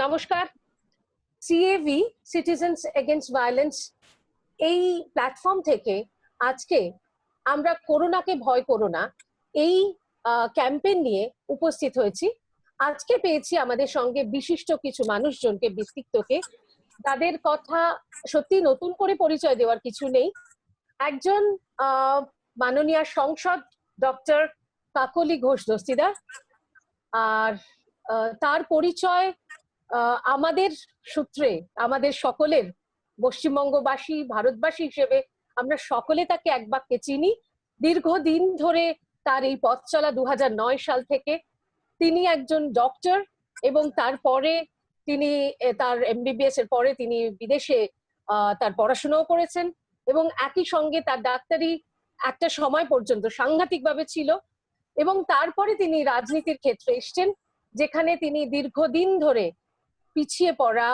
নমস্কার। CAV citizens against violence এই platform থেকে আজকে আমরা করোনাকে ভয় করো না এই ক্যাম্পেইন নিয়ে উপস্থিত হয়েছি। আজকে পেয়েছি আমাদের সঙ্গে বিশিষ্ট কিছু মানুষজনকে, ব্যক্তিত্বকে। তাদের কথা সত্যি নতুন করে পরিচয় দেওয়ার কিছু নেই। একজন মাননীয় সংসদ ডক্টর কাকলি ঘোষ দস্তিদার, আর তার পরিচয় আমাদের সূত্রে, আমাদের সকলের পশ্চিমবঙ্গবাসী, ভারতবাসী হিসেবে আমরা সকলে তাকে এক বাক্যে চিনি। দীর্ঘদিন ধরে তার এই পথ চলা 2009 সাল থেকে। তিনি একজন ডক্টর এবং তারপরে তিনি তার এমবিবিএস এর পরে তিনি বিদেশে তার পড়াশোনাও করেছেন এবং একই সঙ্গে তার ডাক্তারি একটা সময় পর্যন্ত সাংঘাতিকভাবে ছিল। এবং তারপরে তিনি রাজনীতির ক্ষেত্রে এসছেন, যেখানে তিনি দীর্ঘদিন ধরে পিছিয়ে পড়া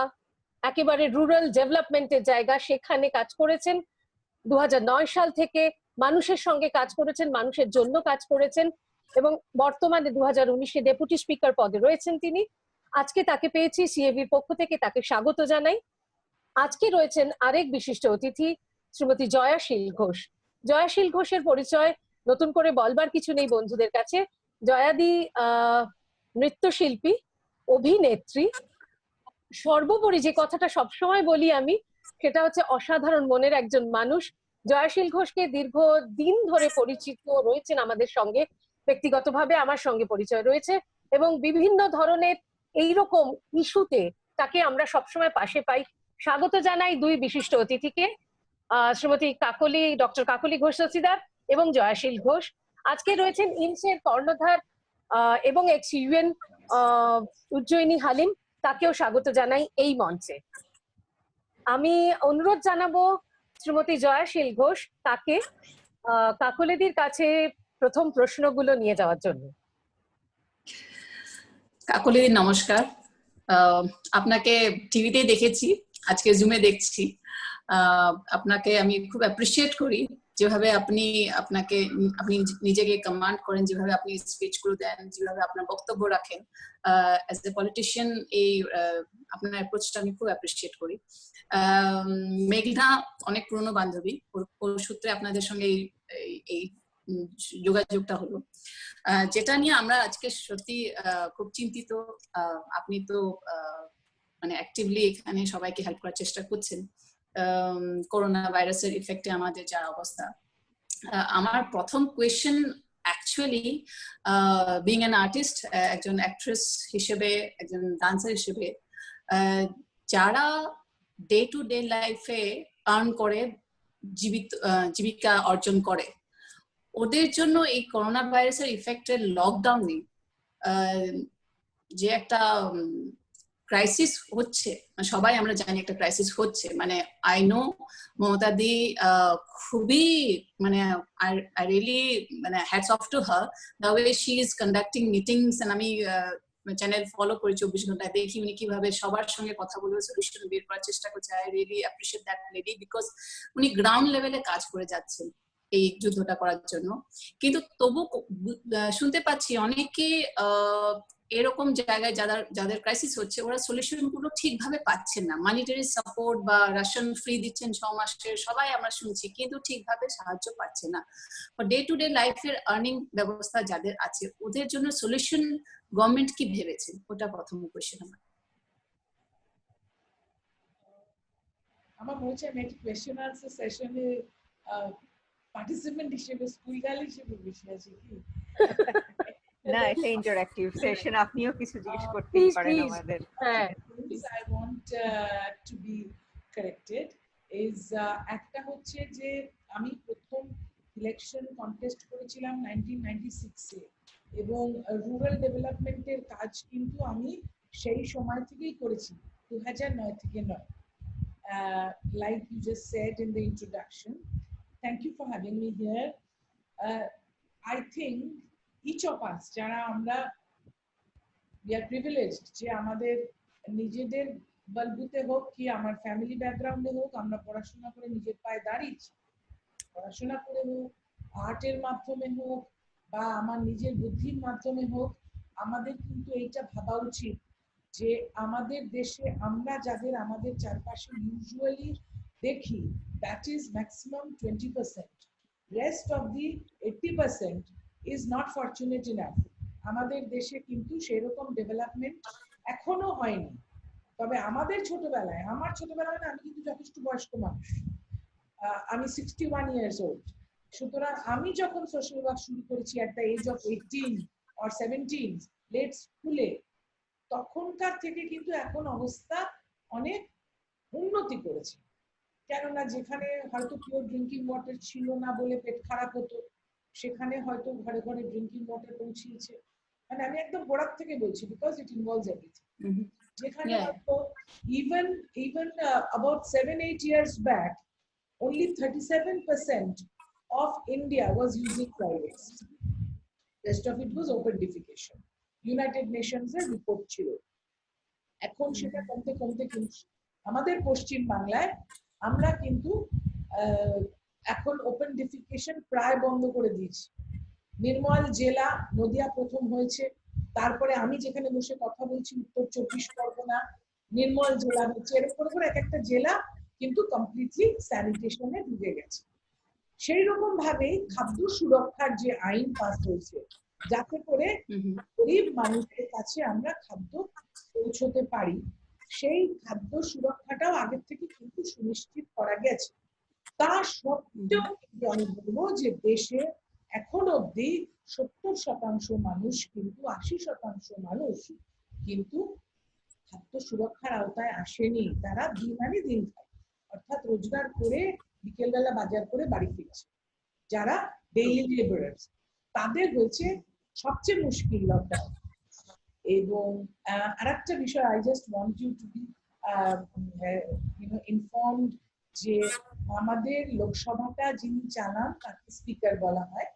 একেবারে রুরাল ডেভেলপমেন্টের জায়গা, সেখানে কাজ করেছেন। 2009 সাল থেকে মানুষের সঙ্গে কাজ করেছেন, মানুষের জন্য কাজ করেছেন এবং বর্তমানে 2019-এ ডেপুটি স্পিকার পদে রয়েছেন তিনি। আজকে তাকে পেয়েছি, সিএভির পক্ষ থেকে তাকে স্বাগত জানাই। আজকে রয়েছেন আরেক বিশিষ্ট অতিথি, শ্রীমতী জয়াশীল ঘোষ। জয়াশীল ঘোষের পরিচয় নতুন করে বলবার কিছু নেই বন্ধুদের কাছে। জয়াদি নৃত্যশিল্পী, অভিনেত্রী, সর্বোপরি যে কথাটা সবসময় বলি আমি, সেটা হচ্ছে অসাধারণ মনের একজন মানুষ। জয়াশীল ঘোষকে দীর্ঘদিন ধরে পরিচিত রয়েছেন আমাদের সঙ্গে, ব্যক্তিগতভাবে আমার সঙ্গে পরিচয় রয়েছে এবং বিভিন্ন ধরনের এইরকম ইস্যুতে তাকে আমরা সবসময় পাশে পাই। স্বাগত জানাই দুই বিশিষ্ট অতিথিকে, শ্রীমতী ডক্টর কাকলি ঘোষ দস্তিদার এবং জয়াশীল ঘোষ। আজকে রয়েছেন ইমসের কর্ণধার এবং এক্স ইউএন উজ্জয়িনী হালিম, তাকেও স্বাগত জানাই এই মঞ্চে। আমি অনুরোধ জানাবো শ্রীমতী জয়াশীল ঘোষ তাকে কাকলিদির কাছে প্রথম প্রশ্নগুলো নিয়ে যাওয়ার জন্য। কাকলিদি নমস্কার। আপনাকে টিভিতে দেখেছি, আজকে জুমে দেখছি। আপনাকে আমি খুব অ্যাপ্রিসিয়েট করি যেভাবে আপনি নিজেকে কমান্ড করেন, যেভাবে আপনি স্পিচ গুলো দেন, যেভাবে আপনার বক্তব্য রাখেন। অ্যাজ এ পলিটিশিয়ান এই আপনার অ্যাপ্রোচটা আমি খুব অ্যাপ্রিসিয়েট করি। মেঘনা অনেক পুরনো বান্ধবী, ওর সূত্রে আপনাদের সঙ্গে এই যোগাযোগটা হলো, যেটা নিয়ে আমরা আজকে সত্যি খুব চিন্তিত। আপনি তো মানে অ্যাক্টিভলি এখানে সবাইকে হেল্প করার চেষ্টা করছেন করোনা ভাইরাসের ইফেক্টে আমাদের যা অবস্থা। আমার প্রথম question actually, being an artist, একজন অ্যাক্ট্রেস হিসেবে, একজন ডান্সার হিসেবে, যারা ডে টু ডে লাইফে আর্ন করে, জীবিকা অর্জন করে, ওদের জন্য এই করোনা ভাইরাসের ইফেক্টের লকডাউনে যে একটা ক্রাইসিস হচ্ছে, সবাই আমরা জানি একটা ক্রাইসিস হচ্ছে। মানে আই নো মমতা দি খুবই মানে আই রিয়েলি মানে hats off to her, the way she is conducting meetings. আমি চ্যানেল ফলো করি, 24 ঘন্টা দেখি উনি কিভাবে সবার সঙ্গে কথা বলে সলিউশন বের করার চেষ্টা করছে। I really appreciate that lady, because উনি গ্রাউন্ড লেভেলে কাজ করে যাচ্ছেন এই যুদ্ধটা করার জন্য। কিন্তু তবু শুনতে পাচ্ছি অনেকে এরকম জায়গায় যাদের ক্রাইসিস হচ্ছে, ওরা সলিউশন গুলো ঠিকভাবে পাচ্ছেন না। মানিটারি সাপোর্ট বা রাশন ফ্রি দিচ্ছেন 6 মাসের, সবাই আমরা শুনছি, কিন্তু ঠিকভাবে সাহায্য পাচ্ছে না। ডে টু ডে লাইফের আর্নিং ব্যবস্থা যাদের আছে, ওদের জন্য সলিউশন গভর্নমেন্ট কি ভেবেছে? ওটা প্রথম কোয়েশ্চেন আমার মনে হচ্ছে আমি একটা কোয়েশ্চেন আনসার সেশনে পার্টিসিপেন্ট হিসেবে, স্কুল গার্ল হিসেবে বসে আছি কি না, এটা ইন্টারঅ্যাক্টিভ সেশন, আপনিও কিছু জিজ্ঞেস করতেই পারেন আমাদের। হ্যাঁ, I want to be corrected is একটা হচ্ছে যে আমি প্রথম ইলেকশন কন্টেস্ট করেছিলাম 1996 এ এবং রুরাল ডেভেলপমেন্টের কাজ কিন্তু আমি সেই সময় থেকেই করেছি, 2009 থেকে নয়। Like you just said in the introduction, thank you for having me here. I think each of us, যারা আমরা we are privileged, যে আমাদের নিজেদের বলবুতে হোক কি আমার ফ্যামিলি ব্যাকগ্রাউন্ডে হোক, আমরা পড়াশোনা করে নিজের পায়ে দাঁড়িয়েছি, পড়াশোনা করে হোক, আর্টের মাধ্যমে হোক বা আমার নিজের বুদ্ধির মাধ্যমে হোক, আমাদের কিন্তু এইটা ভাবা উচিত যে আমাদের দেশে আমরা যাদের আমাদের চারপাশে ইউজুয়ালি দেখি, that is maximum 20%, rest of the 80% is not fortunate enough. আমাদের দেশে কিন্তু সেরকম ডেভেলপমেন্ট এখনো হয়নি। তবে আমাদের ছোটবেলায়, আমার ছোটবেলায় না, আমি কিন্তু যথেষ্ট বয়স্ক মানুষ, আমি 61 ইয়ার্স ওল্ড। সুতরাং আমি যখন সোশ্যাল ওয়ার্ক শুরু করেছি at the age of 18 or 17 late স্কুলে, তখনকার থেকে কিন্তু এখন অবস্থা অনেক উন্নতি করেছে। কেননা যেখানে হয়তো পিওর ড্রিঙ্কিং ওয়াটার ছিল না বলে পেট খারাপ হতো, সেখানে হয়তো ঘরে ঘরে ড্রিঙ্কিং ওয়াটার পৌঁছিয়েছে। মানে আমি একদম গোড়ার থেকে বলছি, বিকজ ইট ইনভলভস এভরিথিং। যেখানে হয়তো even about 7-8 years back only 37% of India was using toilets. Rest of it was open defecation. United Nations এর রিপোর্ট ছিল। এখন সেটা কমতে কমতে কিন্তু আমাদের পশ্চিম বাংলায় আমরা কিন্তু এখন ওপেন ডিফিকেশন প্রায় বন্ধ করে দিয়েছি। নির্মল জেলা, নদিয়া প্রথম হয়েছে, তারপরে আমি যেখানে বসে কথা বলছি উত্তর 24 পরগনা, নির্মল জেলা হচ্ছে, এরকম করে এক একটা জেলা কিন্তু কমপ্লিটলি স্যানিটেশনে ঢুকে গেছে। সেই রকম ভাবে খাদ্য সুরক্ষার যে আইন পাস হয়েছে, যাতে করে গরিব মানুষের কাছে আমরা খাদ্য পৌঁছতে পারি, সেই খাদ্য সুরক্ষাটাও আগের থেকে কিন্তু সুনিশ্চিত করা গেছে। তা সত্ত্বেও কিন্তু আমি বলবো যে দেশে এখন অব্দি 70% মানুষ কিন্তু 80% মানুষ কিন্তু খাদ্য সুরক্ষার আওতায় আসেনি। তারা দিন আনি দিন খায়, অর্থাৎ রোজগার করে বিকেলবেলা বাজার করে বাড়ি ফিরছে। যারা ডেইলি লেবারার্স, তাদের হয়েছে সবচেয়ে মুশকিল লকডাউন। এবং আরেকটা বিষয়, I just want you to be informed যে আমাদের লোকসভাটা যিনি চালান তাকে স্পিকার বলা হয়।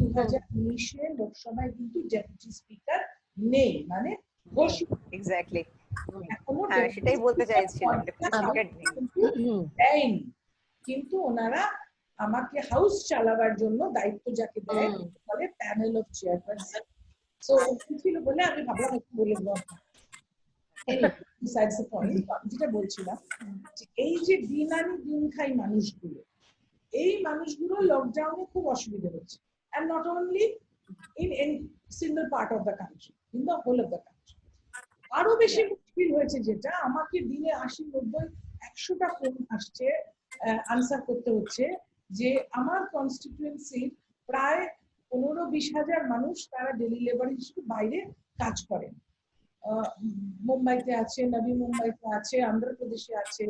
2019-এ লোকসভায় কিন্তু ডেপুটি স্পিকার নেই, মানে এক্স্যাক্টলি, এখনো সেটাই বলতে চাইছিলাম, দেয়নি। কিন্তু ওনারা আমাকে হাউস চালাবার জন্য দায়িত্ব যাকে দেয় বলে প্যানেল অফ চেয়ারপারসন। সো ছিল বলে আমি ভাবলাম একটু বলে দেবো। যেটা বলছিলাম, এই যে দিন আনি দিন খাই মানুষগুলো, এই মানুষগুলো লকডাউনে খুব অসুবিধা হচ্ছে। and not only in any single part of the country, in the whole of the country. আরো বেশি মুশকিল হয়েছে যেটা, আমাকে দিনে 80, 90, 100টা ফোন আসছে, আনসার করতে হচ্ছে যে আমার কনস্টিটিউয়েন্সির প্রায় 15-20 হাজার মানুষ তারা ডেলি লেবার হিসেবে বাইরে কাজ করেন। মুম্বাইতে আছে, নবী মুম্বাইতে আছে, অন্ধ্রপ্রদেশে আছে,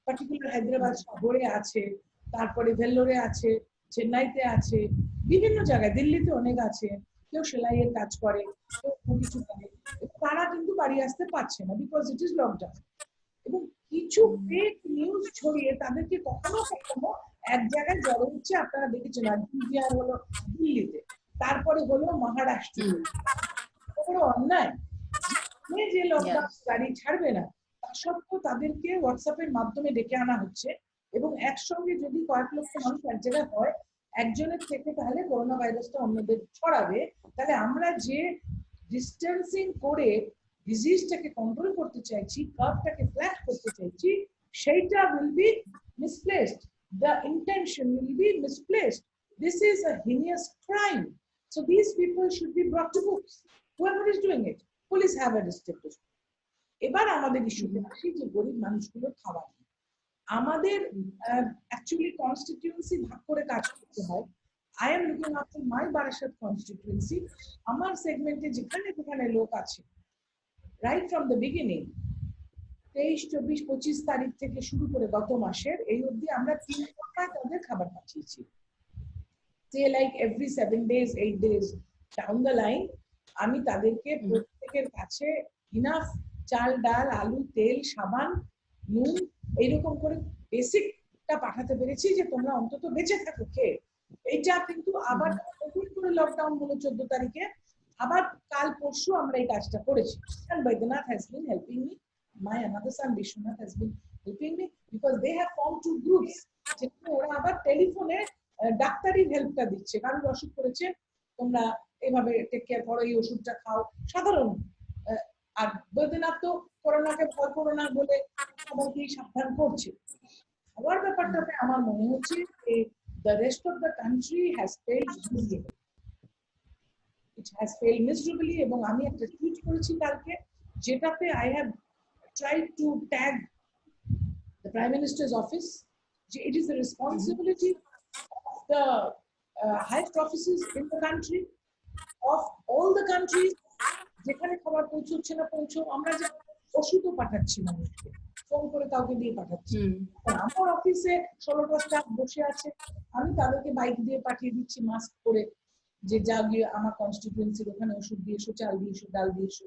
পার্টিকুলার হায়দ্রাবাদ শহরে আছে, তারপরে ভেল্লোরে আছে, চেন্নাইতে আছে, বিভিন্ন জায়গায়, দিল্লিতে অনেক আছে, কেউ সেলাইয়ের কাজ করে, কেউ কিছু করে। তারা কিন্তু বাড়ি আসতে পারছে না, বিকজ ইট ইজ লকডাউন। এবং কিছু ফেক নিউজ ছড়িয়ে তাদেরকে কখনো কখনো এক জায়গায় জড়ো হচ্ছে। আপনারা দেখেছেন আর হলো দিল্লিতে, তারপরে হলো মহারাষ্ট্রে। বড় অন্যায় যে লকডাউন গাড়ি ছাড়বে না, তা সত্ত্বেও তাদেরকে হোয়াটসঅ্যাপের মাধ্যমে ডেকে আনা হচ্ছে। এবং একসঙ্গে যদি কয়েক লক্ষ মানুষ এক জায়গায় হয়, একজনের থেকে তাহলে করোনা ভাইরাসটা অন্যদের ছড়াবে। তাহলে আমরা যে ডিস্টেন্সিং করে ডিজিজটাকে কন্ট্রোল করতে চাইছি, কার্ভটাকে ফ্ল্যাট করতে চাইছি, সেইটা will be misplaced. The intention will be misplaced. This is a heinous crime. So these people should be brought to books. Whoever is doing it, police have arrested this. এবার আমাদের ইস্যুতে আসি যে গরিব মানুষগুলো খাবার। আমাদের অ্যাকচুয়ালি কনস্টিটিউয়েন্সি ভাগ করে কাজ করতে হয়। I am looking after my Barashat constituency. আমার সেগমেন্টে যেখানে যেখানে লোক আছে, রাইট ফ্রম দ্য বিগিনিং, 23, 24, 25 তারিখ থেকে শুরু করে গত মাসের এই অবধি আমরা 3 টাকায় তাদের খাবার পাঠিয়েছি। Say like every 7 days, 8 days down the line, আমি তাদেরকে প্রত্যেকের কাছে ইনাফ চাল, ডাল, আলু, তেল, সাবান, নুন, এইরকম করে বেসিকটা পাঠাতে পেরেছি যে তোমরা অন্তত বেঁচে থাকো খেয়ে। এইটা কিন্তু আবার নতুন করে লকডাউন হলো 14 তারিখে, আবার কাল পরশু আমরা এই কাজটা করেছি। And Baidyanath has been helping me. My another son Vishwanath has been helping me because they have formed 2 groups. যেখানে ওরা আবার টেলিফোনে ডাক্তারি হেল্পটা দিচ্ছে। কারণ অসুখ করেছে, তোমরা এভাবে টেক কেয়ার করো, এই ওষুধটা খাও, সাধারণ আর বৈদ্যনাথ তো করোনাকে ভয় করোনা বলে সবাইকেই সাবধান করছে। আমার ব্যাপারটাতে আমার মনে হচ্ছে যে the rest of the country has failed miserably. It has failed miserably এবং আমি একটা টুইট করেছি কালকে যেটাতে I have tried to tag the Prime Minister's office. It is the responsibility of the highest offices in the country, of all the countries, যেখানে খবর পৌঁছচ্ছে না আমরা যে ওষুধও পাঠাচ্ছি মানুষকে, ফোন করে কাউকে দিয়ে পাঠাচ্ছি। আমার অফিসে 16টা স্টাফ বসে আছে, আমি তাদেরকে বাইক দিয়ে পাঠিয়ে দিচ্ছি মাস্ক করে, যে যা গিয়ে আমার কনস্টিটিউয়েন্সির ওখানে ওষুধ দিয়ে এসো, চাল দিয়ে এসো, ডাল দিয়ে এসো।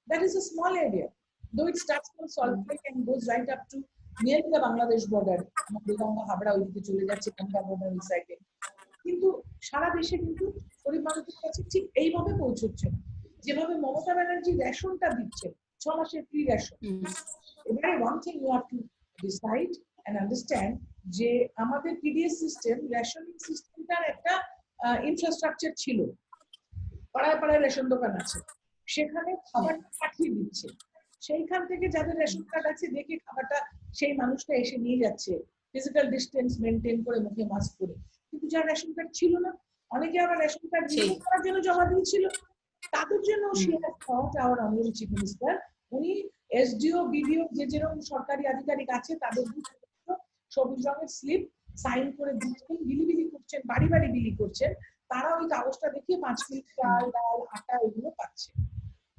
That is a small area, though it starts from Salt Lake and goes right up to nearly the Bangladesh border. আমাদের গঙ্গা হাবড়া ওইদিকে চলে যাচ্ছে, গঙ্গা border ওই সাইডে। কিন্তু সারা দেশে কিন্তু গরিব মানুষের কাছে ঠিক এইভাবে পৌঁছচ্ছে না, যেভাবে মমতা ব্যানার্জি রেশনটা দিচ্ছে 6 মাসের ফ্রি রেশন। এবারে one thing you have to decide and understand যে আমাদের পিডিএস সিস্টেম, রেশনিং সিস্টেমটার একটা ইনফ্রাস্ট্রাকচার ছিল, পাড়ায় পাড়ায় রেশন দোকান আছে, সেখানে খাবার পাঠিয়ে দিচ্ছে, সেইখান থেকে যাদের রেশন কার্ড আছে দেখে খাবারটা সেই মানুষটা এসে নিয়ে যাচ্ছে ফিজিক্যাল ডিস্টেন্স মেনটেন করে, মুখে মাস্ক পরে। কিন্তু যার রেশন কার্ড ছিল না, অনেকে আবার রেশন কার্ড রিনিউ করার জন্য জমা দিয়েছিল, তাদের জন্য our honorable chief minister উনি এসডিও বিডিও যে যেরকম সরকারি আধিকারিক আছে তাদের সবুজ রঙের স্লিপ সাইন করে দিচ্ছেন, বিলি করছেন, বাড়ি বাড়ি বিলি করছেন, তারা ওই কাগজটা দেখিয়ে 5 কিলো চাল, ডাল, আটা এগুলো পাচ্ছে।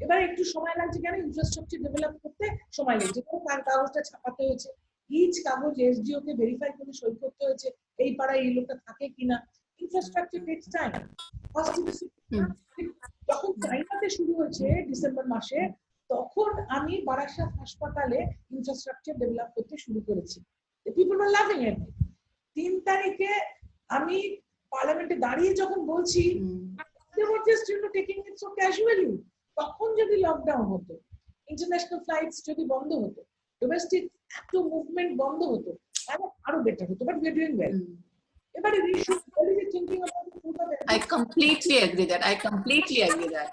এবার একটু সময় লাগছে, কেন ইনফ্রাস্ট্রাকচার ডেভেলপ করতে সময় লাগছে, তার কাগজটা ছাপাতে হয়েছে, ইচ কাগজ এসডিও কে ভেরিফাই করে সই করতে হয়েছে, এই পাড়ায় এই লোকটা থাকে কিনা। Infrastructure tax time. যখন চাইনাতে শুরু হয়েছে ডিসেম্বর মাসে, তখন আমি বারাসাত হাসপাতালে ইনফ্রাস্ট্রাকচার ডেভেলপ করতে শুরু করেছি। পিপল ওয়ার লাভিং ইট। 3 তারিখে আমি পার্লামেন্টে দাঁড়িয়ে যখন বলছি they were just taking it so casually, তখন যদি লকডাউন হতো, ইন্টারন্যাশনাল ফ্লাইটস যদি বন্ধ হতো, ডোমেস্টিক এত মুভমেন্ট বন্ধ হতো, তাহলে আরো বেটার হতো, but we are doing well. এবারে we should really be thinking about the food of I completely agree that.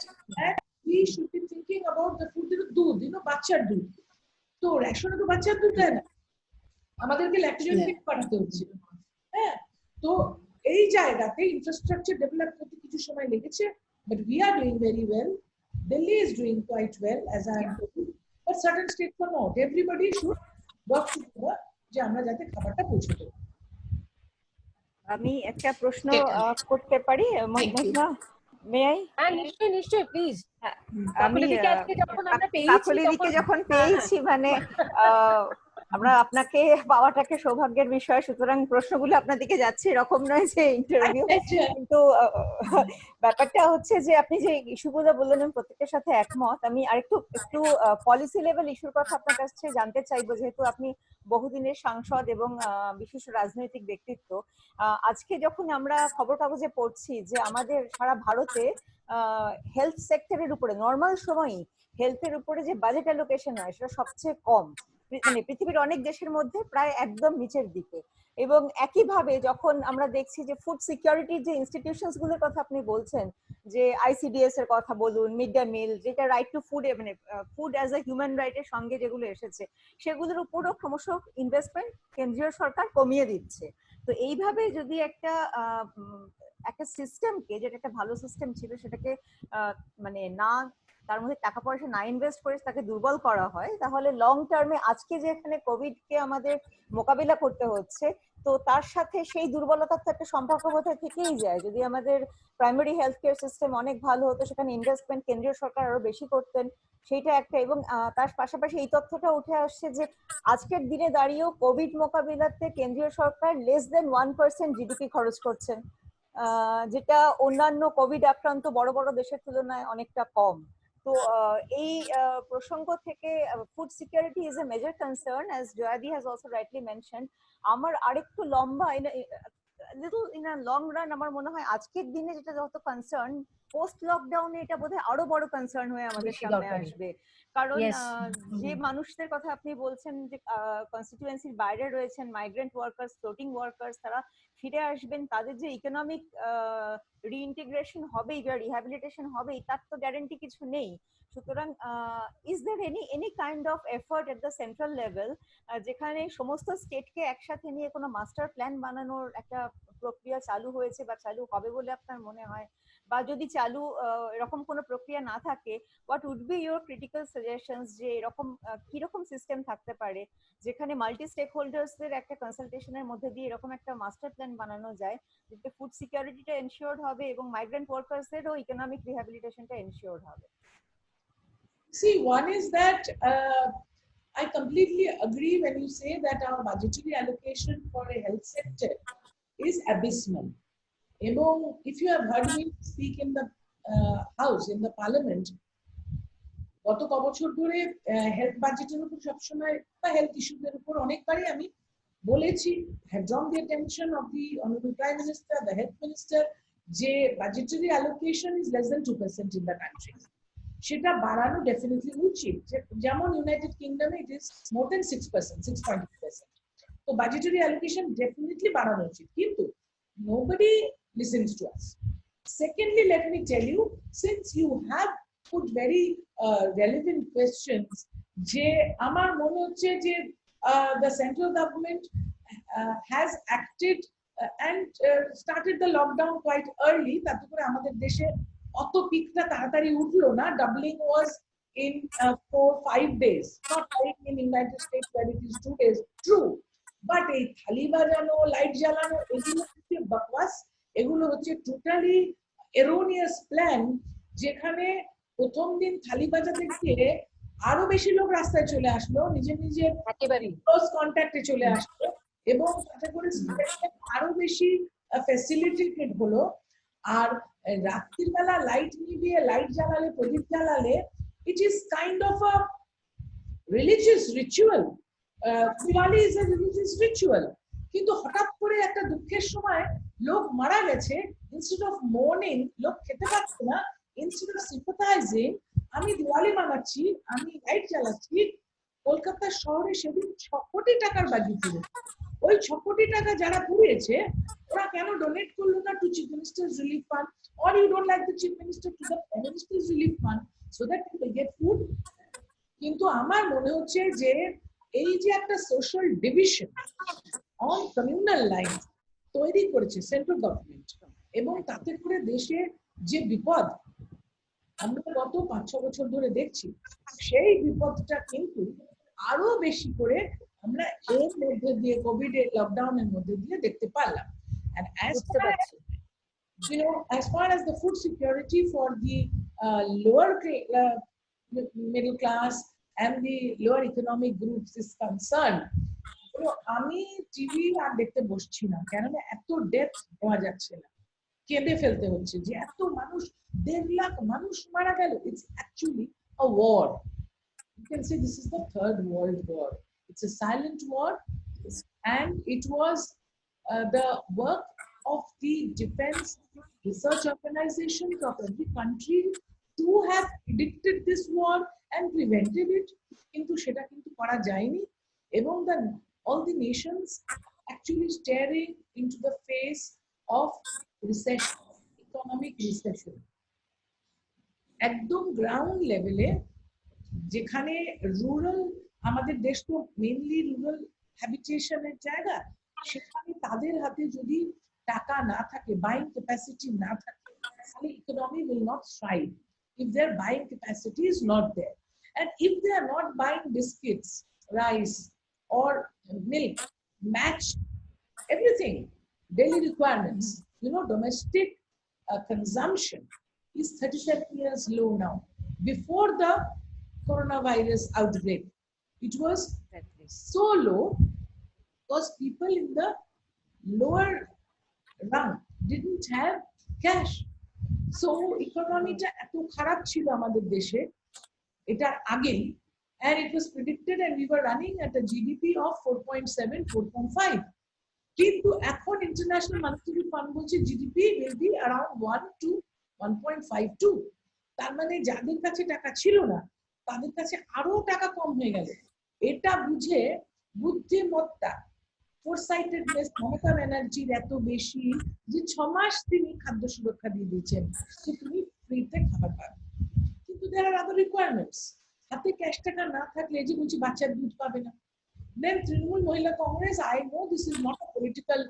we should be thinking about the food, দুধ, বাচ্চার দুধ, তো রেশনে তো বাচ্চার দুধ দেয় না, আমাদেরকে ল্যাকটোজেন ফিড পাঠাতে হচ্ছে। হ্যাঁ, তো এই জায়গাতে ইনফ্রাস্ট্রাকচার ডেভেলপ করতে কিছু সময় লেগেছে, but we are doing very well. Delhi is doing quite well, as I am told, but certain states are not. Everybody should work together যে আমরা যাতে খাবারটা পৌঁছে দেব। আমি একটা প্রশ্ন করতে পারি মেঘনা? May I? হ্যাঁ, নিশ্চয়ই প্লিজ। আমি কাকলিদিকে যখন পেয়েছি, মানে আমরা আপনাকে পাওয়াটাকে সৌভাগ্যের বিষয়, সুতরাং প্রশ্নগুলো আপনার দিকে যাচ্ছে, এরকম নয় যে ইন্টারভিউ। কিন্তু ব্যাপারটা হচ্ছে যে আপনি যে ইস্যুগুলো বললেন আমি প্রত্যেকের সাথে একমত। আমি আরেকটু পলিসি লেভেল ইস্যুর কথা আপনার কাছে জানতে চাইবো, যেহেতু আপনি বহুদিনের সাংসদ এবং বিশিষ্ট রাজনৈতিক ব্যক্তিত্ব। আজকে যখন আমরা খবর কাগজে পড়ছি যে আমাদের সারা ভারতে হেলথ সেক্টরের উপরে নর্মাল সময়ই হেলথের উপরে যে বাজেট অ্যালোকেশন হয় সেটা সবচেয়ে কম, মানে পৃথিবীর অনেক দেশের মধ্যে প্রায় একদম নিচের দিকে। এবং একইভাবে যখন আমরা দেখছি যে ফুড সিকিউরিটির যে ইনস্টিটিউশনস গুলোর কথা আপনি বলছেন, যে আইসিডিএস এর কথা বলুন, মিড ডে মিল, যেটা রাইট টু ফুড, মানে ফুড অ্যাজ এ হিউম্যান রাইটের সঙ্গে যেগুলো এসেছে, সেগুলোর উপরও ক্রমশ ইনভেস্টমেন্ট কেন্দ্রীয় সরকার কমিয়ে দিচ্ছে। তো এইভাবে যদি একটা সিস্টেমকে, যেটা একটা ভালো সিস্টেম ছিল, সেটাকে মানে না, তার মধ্যে টাকা পয়সা না ইনভেস্ট করে তাকে দুর্বল করা হয়, তাহলে লং টার্মে আজকে যেখানে কোভিড কে আমাদের মোকাবিলা করতে হচ্ছে, তো তার সাথে সেই দুর্বলতার তো একটা সম্পর্ক বোধহয় থেকেই যায়। যদি আমাদের প্রাইমারি হেলথ কেয়ার সিস্টেম অনেক ভালো হতো, সেখানে ইনভেস্টমেন্ট কেন্দ্রীয় সরকার আরো বেশি করতেন, সেইটা একটা। এবং তার পাশাপাশি এই তথ্যটা উঠে আসছে যে আজকের দিনে দাঁড়িয়েও কোভিড মোকাবিলাতে কেন্দ্রীয় সরকার less than 1% জিডিপি খরচ করছেন, যেটা অন্যান্য কোভিড আক্রান্ত বড় বড় দেশের তুলনায় অনেকটা কম। তো এই প্রসঙ্গ থেকে food security is a major concern, as Jayadi has also rightly mention. আমার আরেকটু লম্বা little in a long run আমার মনে হয় আজকের দিনে যেটা যত কনসার্ন, পোস্ট লকডাউনে এটা বোধহয় আরো বড় কনসার্ন হয়ে আমাদের বেশি সামনে দরকারি। আসবে, কারণ Yes. যে মানুষদের কথা আপনি বলছেন যে কনস্টিটিউয়েন্সির বাইরে রয়েছেন, মাইগ্রেন্ট ওয়ার্কার্স, ফ্লোটিং ওয়ার্কার্স, তারা ফিরে আসবেন, তাদের যে ইকোনমিক রিইন্টিগ্রেশন হবেই বা রিহ্যাবিলিটেশন হবেই তার তো গ্যারান্টি কিছু নেই। সুতরাং is there any kind of effort at the central level যেখানে সমস্ত স্টেটকে একসাথে নিয়ে কোনো মাস্টার প্ল্যান বানানোর একটা প্রক্রিয়া চালু হয়েছে বা চালু হবে বলে আপনার মনে হয়? বা যদি চালু এরকম কোনো প্রক্রিয়া না থাকে, what would be your critical suggestions যে এরকম কিরকম সিস্টেম থাকতে পারে যেখানে মাল্টি স্টেক হোল্ডার্সদের একটা কনসালটেশনের মধ্যে দিয়ে এরকম একটা মাস্টার প্ল্যান বানানো যায় যাতে ফুড সিকিউরিটিটা এনশিওরড হবে এবং মাইগ্রেন্ট ওয়ার্কার্সদেরও ইকোনমিক রিহ্যাবিলিটেশনটা এনশিওরড হবে? See, one is that I completely agree when you say that our budgetary allocation for a health sector is abysmal. এবং if you have heard me speak in the house, in the parliament, গত কবছর ধরে health বাজেটের উপর সবসময় বা health ইস্যুদের উপর অনেকবারই আমি বলেছি, have drawn the attention of the honorable prime minister, the health minister, যে budgetary allocation is less than 2% in the country. সেটা বাড়ানো ডেফিনেটলি উচিত, যেমন ইউনাইটেড কিংডমে ইট ইজ মোর দেন 6%, 6.2%. তো বাজেটারি অ্যালোকেশন ডেফিনেটলি বাড়ানো উচিত, কিন্তু nobody listens to us. Secondly, let me tell you, since you have put very relevant questions, যে আমার মনে হচ্ছে যে the central government has acted and started the lockdown quite early, তাতে করে আমাদের দেশে অত পিকটা তাড়াতাড়ি উঠলো না. Doubling was in 4-5 days, not like in United States where it is 2 days. True, but এই থালি বাজানো, লাইট জ্বালানো, এগুলো হচ্ছে বকওয়াস, এগুলো হচ্ছে টোটালি এরোনিয়াস প্ল্যান, যেখানে প্রথম দিন থালি বাজাতে গিয়ে আরো বেশি লোক রাস্তায় চলে আসলো, নিজে নিজে ক্লোজ কন্ট্যাক্টে চলে আসলো, এবং তাতে করে আরো বেশি ফ্যাসিলিটেটেড হলো। আর রাত্রির বেলা লাইট নিভিয়ে লাইট জ্বালালে, প্রদীপ জ্বালালে, it is kind of a religious ritual. Diwali is a religious ritual, কিন্তু হঠাৎ করে একটা দুঃখের সময় লোক মারা গেছে, ইনস্টেড অফ মোর্নিং, লোক খেতে পারছে না, ইনস্টেড অফ সিম্পাথাইজিং, আমি দিওয়ালি মানাচ্ছি, আমি লাইট জ্বালাচ্ছি। কলকাতা শহরে সেদিন 6 কোটি টাকার বাজি ছিল। ওই 6 কোটি টাকা যারা পুড়িয়েছে, ওরা কেন ডোনেট করলো না two chief ministers relief fund, or you don't like the chief minister, to the prime minister's relief fund, so that people get food? কিন্তু আমার মনে হচ্ছে যে এই যে একটা social division on communal line তৈরি করেছে সেন্ট্রাল গভর্নমেন্ট, এবং তাতে করে দেশে যে বিপদ আমরা গত 5-6 বছর ধরে দেখছি, সেই বিপদটা কিন্তু আরো বেশি করে আমরা এর মধ্যে দিয়ে, কোভিড এর লকডাউনের মধ্যে দিয়ে দেখতে পারলাম। And as far as the food security for the lower middle class and the lower economic groups is concerned, আমি টিভি আর দেখতে বসছি না, কেননা এত ডেথ হওয়া যাচ্ছে না, কেঁদে ফেলতে হচ্ছে যে এত মানুষ, 1.5 লাখ মানুষ মারা গেল। It's actually a war. You can say this is the third world war. It's a silent war, and it was the work of the defense research organizations of every country to have predicted this war and prevented it, কিন্তু সেটা কিন্তু করা যায়নি, এবং all the nations actually staring into the face of recession, economic recession. একদম ground লেভেলে, যেখানে rural, আমাদের দেশ তো মেইনলি রুরাল হ্যাবিটেশনের জায়গা, সেখানে তাদের হাতে যদি টাকা না থাকে, বাইং ক্যাপাসিটি না থাকে, তাহলে economy will not thrive if their buying capacity is not there. And if they are not buying biscuits, rice or milk, match everything, daily requirements, domestic consumption is 37 years low now. Before the coronavirus outbreak, it was so low because people in the lower rung didn't have cash. So economy ta eto kharap chilo amader deshe etar agei, and it was predicted, and we were running at a GDP of 4.7, 4.5. কিন্তু এখন international monetary fund বলছে GDP will be around 1 to 1.52, তার মানে যাদের কাছে টাকা ছিল না তাদের কাছে আরো টাকা কম হয়ে গেল। এটা বুঝে বুদ্ধিমত্তা, ফোরসাইটেডনেস মমতা ব্যানার্জির এত বেশি যে 6 মাস তিনি খাদ্য সুরক্ষা দিয়ে দিয়েছেন যে তুমি ফ্রিতে খাবার পাবে। কিন্তু there are other requirements. হাতে ক্যাশ টাকা না থাকলে যে বলছি বাচ্চার দুধ পাবে না। Then Trinamool Mahila Congress, I know this is not a political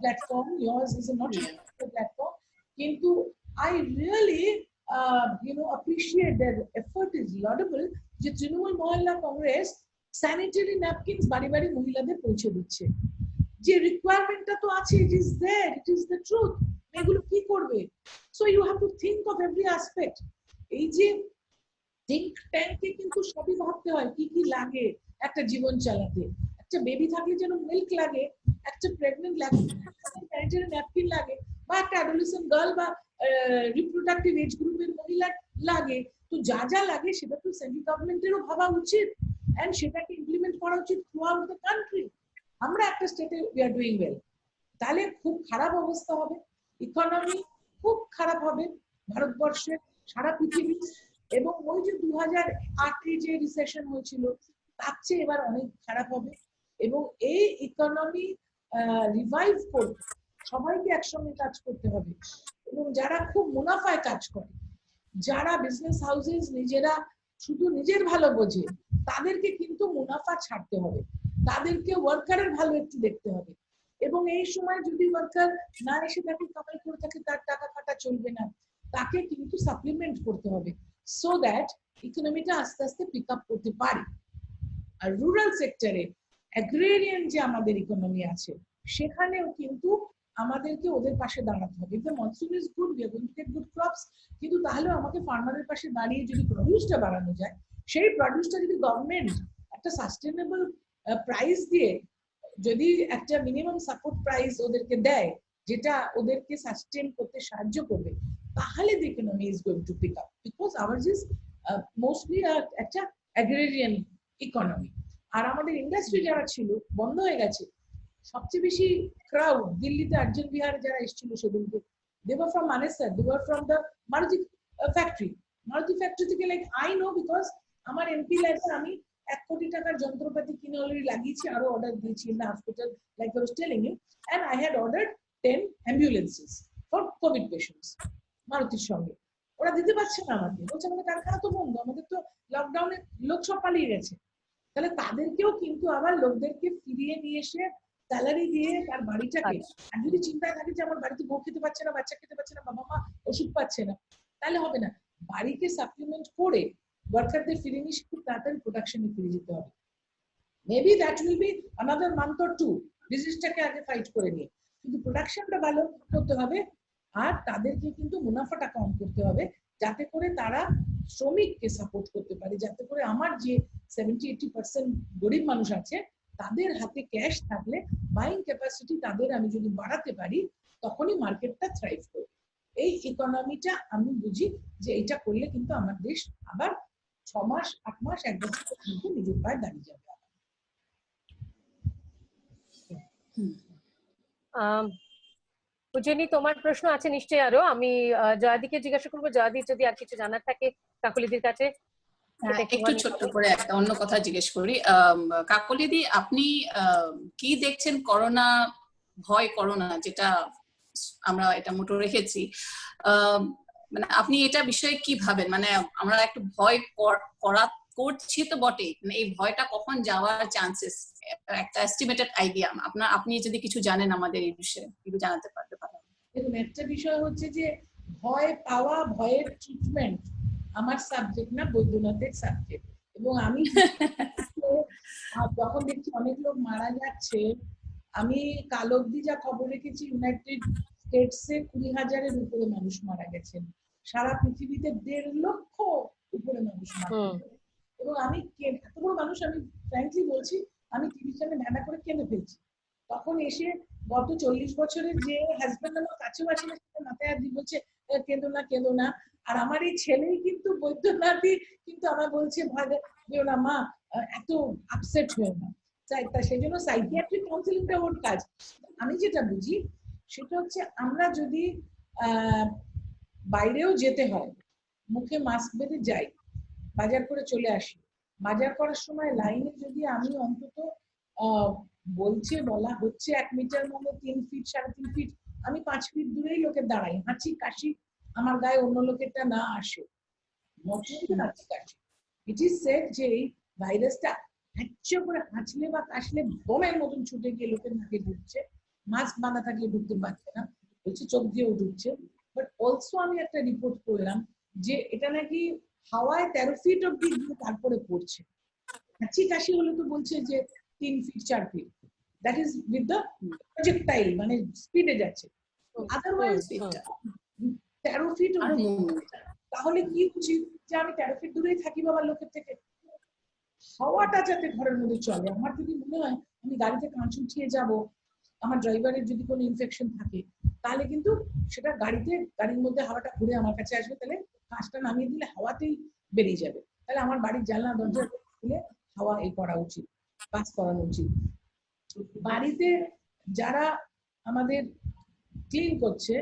platform, yours is not a political platform, কিন্তু I really appreciate their effort is laudable যে Trinamool Mahila Congress sanitary napkins বাড়ি বাড়ি মহিলাদের পৌঁছে দিচ্ছে। যে রিকোয়ারমেন্টটা তো আছে, it is there, it is the truth, এগুলো কি করবে? So you have to think of every aspect. এই যে think tank এ কিন্তু সবই ভাবতে হয় কি কি লাগে একটা জীবন চালাতে। একটা বেবি থাকলে যেন মিল্ক লাগে, একটা প্রেগন্যান্ট লাগে, স্যানিটারি ন্যাপকিন লাগে, বা একটা অ্যাডোলেসেন্ট গার্ল বা রিপ্রোডাক্টিভ এজ গ্রুপের মহিলা লাগে। তো যা যা লাগে সেটা তো সেন্ট্রাল গভর্নমেন্টেরও ভাবা উচিত, এন্ড সেটাকে ইমপ্লিমেন্ট করা উচিত থ্রু আউট দ্য কান্ট্রি। আমরা একটা স্টেটে উই আর ডুইং ওয়েল, তাহলে খুব খারাপ অবস্থা হবে, ইকোনমি খুব খারাপ হবে ভারতবর্ষের, সারা পৃথিবী। এবং ওই যে 2008-এ যে রিসেশন হয়েছিল তার চেয়ে এবার অনেক খারাপ হবে। এবং এই ইকোনমি রিভাইভ করতে সবাইকে একসঙ্গে কাজ করতে হবে। এবং যারা খুব মুনাফায় কাজ করে, যারা বিজনেস হাউসেস নিজেরা শুধু নিজের ভালো বোঝে, তাদেরকে কিন্তু মুনাফা ছাড়তে হবে, তাদেরকে ওয়ার্কারের ভালো একটু দেখতে হবে। এবং এই সময় যদি ওয়ার্কার না এসে তাকে কামাই করে থাকে, তার টাকা কাটা চলবে না, তাকে কিন্তু সাপ্লিমেন্ট করতে হবে, সো দ্যাট ইকোনমিটা আস্তে আস্তে পিক আপ করতে পারে। আর রুরাল সেক্টরে অ্যাগ্রেরিয়ান যে আমাদের ইকোনমি আছে, সেখানেও কিন্তু আমাদেরকে ওদের পাশে দাঁড়াতে হবে। If the monsoon is good, we are going to get good crops, কিন্তু তাহলেও আমাকে ফার্মারের পাশে দাঁড়িয়ে যদি প্রডিউসটা বাড়ানো যায়, সেই প্রডিউসটা যদি গভর্নমেন্ট একটা সাস্টেনেবল প্রাইস দিয়ে, যদি একটা মিনিমাম সাপোর্ট প্রাইস ওদেরকে দেয়, যেটা ওদেরকে সাস্টেন করতে সাহায্য করবে, তাহলে the economy is going to pick up, because ours is mostly একটা agrarian economy. আর আমাদের ইন্ডাস্ট্রি যারা ছিল বন্ধ হয়ে গেছে। সবচেয়ে বেশি ক্রাউড দিল্লিতে আর্জুন বিহারে যারা এসেছিল সেদিনকে, they were from Manesar, they were from the Maruti factory. Maruti factory থেকে, like I know, because আমার এমপি লাইফে আমি 1 কোটি টাকার যন্ত্রপাতি কিনে অলরেডি লাগিয়েছি, আরো অর্ডার দিয়েছি in the hospital, like I was telling you, and I had ordered 10 ambulances for COVID patients. মারুতির সঙ্গে ওরা দিতে পারছে না আমাকে, বলছে আমাদের কারখানা তো বন্ধ, আমাদের তো লকডাউনে লোক সব পালিয়ে গেছে। তাহলে তাদেরকেও কিন্তু আবার লোকদেরকে ফিরিয়ে নিয়ে এসে স্যালারি দিয়ে তার বাড়িটাকে, আর যদি চিন্তায় থাকে যে আমার বাড়িতে বউ খেতে পারছে না, বাচ্চা খেতে পারছে না, বাবা মা ওষুধ পাচ্ছে না, তাহলে হবে না। বাড়িকে সাপ্লিমেন্ট করে ওয়ার্কারদের ফিরিয়ে নিয়ে খুব তাড়াতাড়ি প্রোডাকশনে ফিরে যেতে হবে। Maybe that will be another month or 2, ডিজিজটাকে আগে ফাইট করে নিয়ে, কিন্তু প্রোডাকশনটা ভালো করতে হবে। আর তাদেরকে কিন্তু মুনাফাটা কম করতে হবে, যাতে করে তারা শ্রমিককে সাপোর্ট করতে পারে, যাতে করে আমার যে 70-80% গরিব মানুষ আছে, তাদের হাতে ক্যাশ থাকলে বাইং ক্যাপাসিটি তাদের আমি যদি বাড়াতে পারি, তখনই মার্কেটটা থ্রাইভ করবে। এই ইকোনমিটা আমি বুঝি যে এটা করলে কিন্তু আমার দেশ আবার 6 মাস 8 মাস 1 বছর কিন্তু নিজের পায়ে দাঁড়িয়ে যাবে। পূজনী, তোমার প্রশ্ন আছে নিশ্চয়ই আরো, আমি জয়াদিকে জিজ্ঞাসা করবো, জয়াদি যদি আর কিছু জানার থাকে কাকলিদির কাছে। একটু ছোট্ট করে একটা অন্য কথা জিজ্ঞেস করি। কাকলিদি, আপনি কি দেখছেন করোনা, করোনা যেটা আমরা এটা মোটো রেখেছি, মানে আপনি এটা বিষয়ে কি ভাবেন? মানে আমরা একটু ভয় করছি তো বটে, মানে এই ভয়টা কখন যাওয়ার চান্সেস, একটা এস্টিমেটেড আইডিয়া আপনি যদি কিছু জানেন আমাদের এই বিষয়ে একটু জানাতে পারতে পারেন। দেখুন, একটা বিষয় হচ্ছে যে ভয় পাওয়া, ভয়ের ট্রিটমেন্ট আমার সাবজেক্ট না, বৈদ্যনাথের সাবজেক্ট। এবং আমি যখন দেখছি অনেক লোক মারা যাচ্ছে, আমি কাল অব্দি যা খবর রেখেছি, ইউনাইটেড স্টেটসে 20,000-এর উপরে মানুষ মারা গেছেন, সারা পৃথিবীতে 1.5 লক্ষ উপরে মানুষ মারা গেছেন। এবং আমি এত বড় মানুষ, আমি ফ্র্যাঙ্কলি বলছি, আমি টিভির সামনে ভ্যানা করে কেঁদে ফেলছি। তখন এসে গত 40 বছরের যে হাজব্যান্ড আমার কাছেও আসে না, সেটা মাথায় হাত দিয়ে বলছে কেঁদো না কেঁদো না। আর আমার এই ছেলেই কিন্তু বৈদ্যনাথই কিন্তু আমার বলছে ভয় দিও না মা, এত আপসেট হয়ে না। সেই জন্য সাইকিয়াট্রিক কাউন্সিলিংটা ওর কাজ। আমি যেটা বুঝি সেটা হচ্ছে, আমরা যদি বাইরেও যেতে হয়, মুখে মাস্ক বেঁধে যাই, বাজার করে চলে আসি। বাজার করার সময় লাইনে যদি আমি অন্তত বলা হচ্ছে 1 মিটার মানে 3 ফিট 3.5 ফিট, আমি 5 ফিট দূরেই লোকের দাঁড়াই, হাঁচি কাশি আমার গায়ে অন্য লোকেরটা না আসে, হাঁচি কাশি। ইট ইজ সেড যে এই ভাইরাসটা হ্যাচ্চে করে হাঁচলে বা কাশলে বোমের মতন ছুটে গিয়ে লোকের নাকে ঢুকছে, মাস্ক বাঁধা থাকলে ঢুকতে পারছে না, বলছে চোখ দিয়েও ঢুকছে। বাট অলসো আমি একটা রিপোর্ট করলাম যে এটা নাকি হাওয়ায় 13 ফিট অব্দি গিয়ে তারপরে পড়ছে। হাঁচি কাশি হলে তো বলছে যে 3 feet 4 feet, that is with the projectile, মানে স্পিডে যাচ্ছে। Otherwise 13 feet. তাহলে কি উচিত যে আমি 13 ফিট দূরেই থাকি বাবা লোকের থেকে, হাওয়াটা যাতে ঘরের মধ্যে চলে। আমার যদি মনে হয় আমি গাড়িতে কাঁচ উঠিয়ে যাব, আমার ড্রাইভারের যদি কোনো ইনফেকশন থাকে, তাহলে কিন্তু সেটা গাড়ির মধ্যে হাওয়াটা ঘুরে আমার কাছে আসবে, তাহলে কাঁচটা নামিয়ে দিলে হাওয়াতেই বেরিয়ে যাবে। তাহলে আমার বাড়ির জানলা দরজা খুলে হাওয়া করা উচিত, পাস করানো উচিত। বাড়িতে যারা আমাদের ক্লিন করছে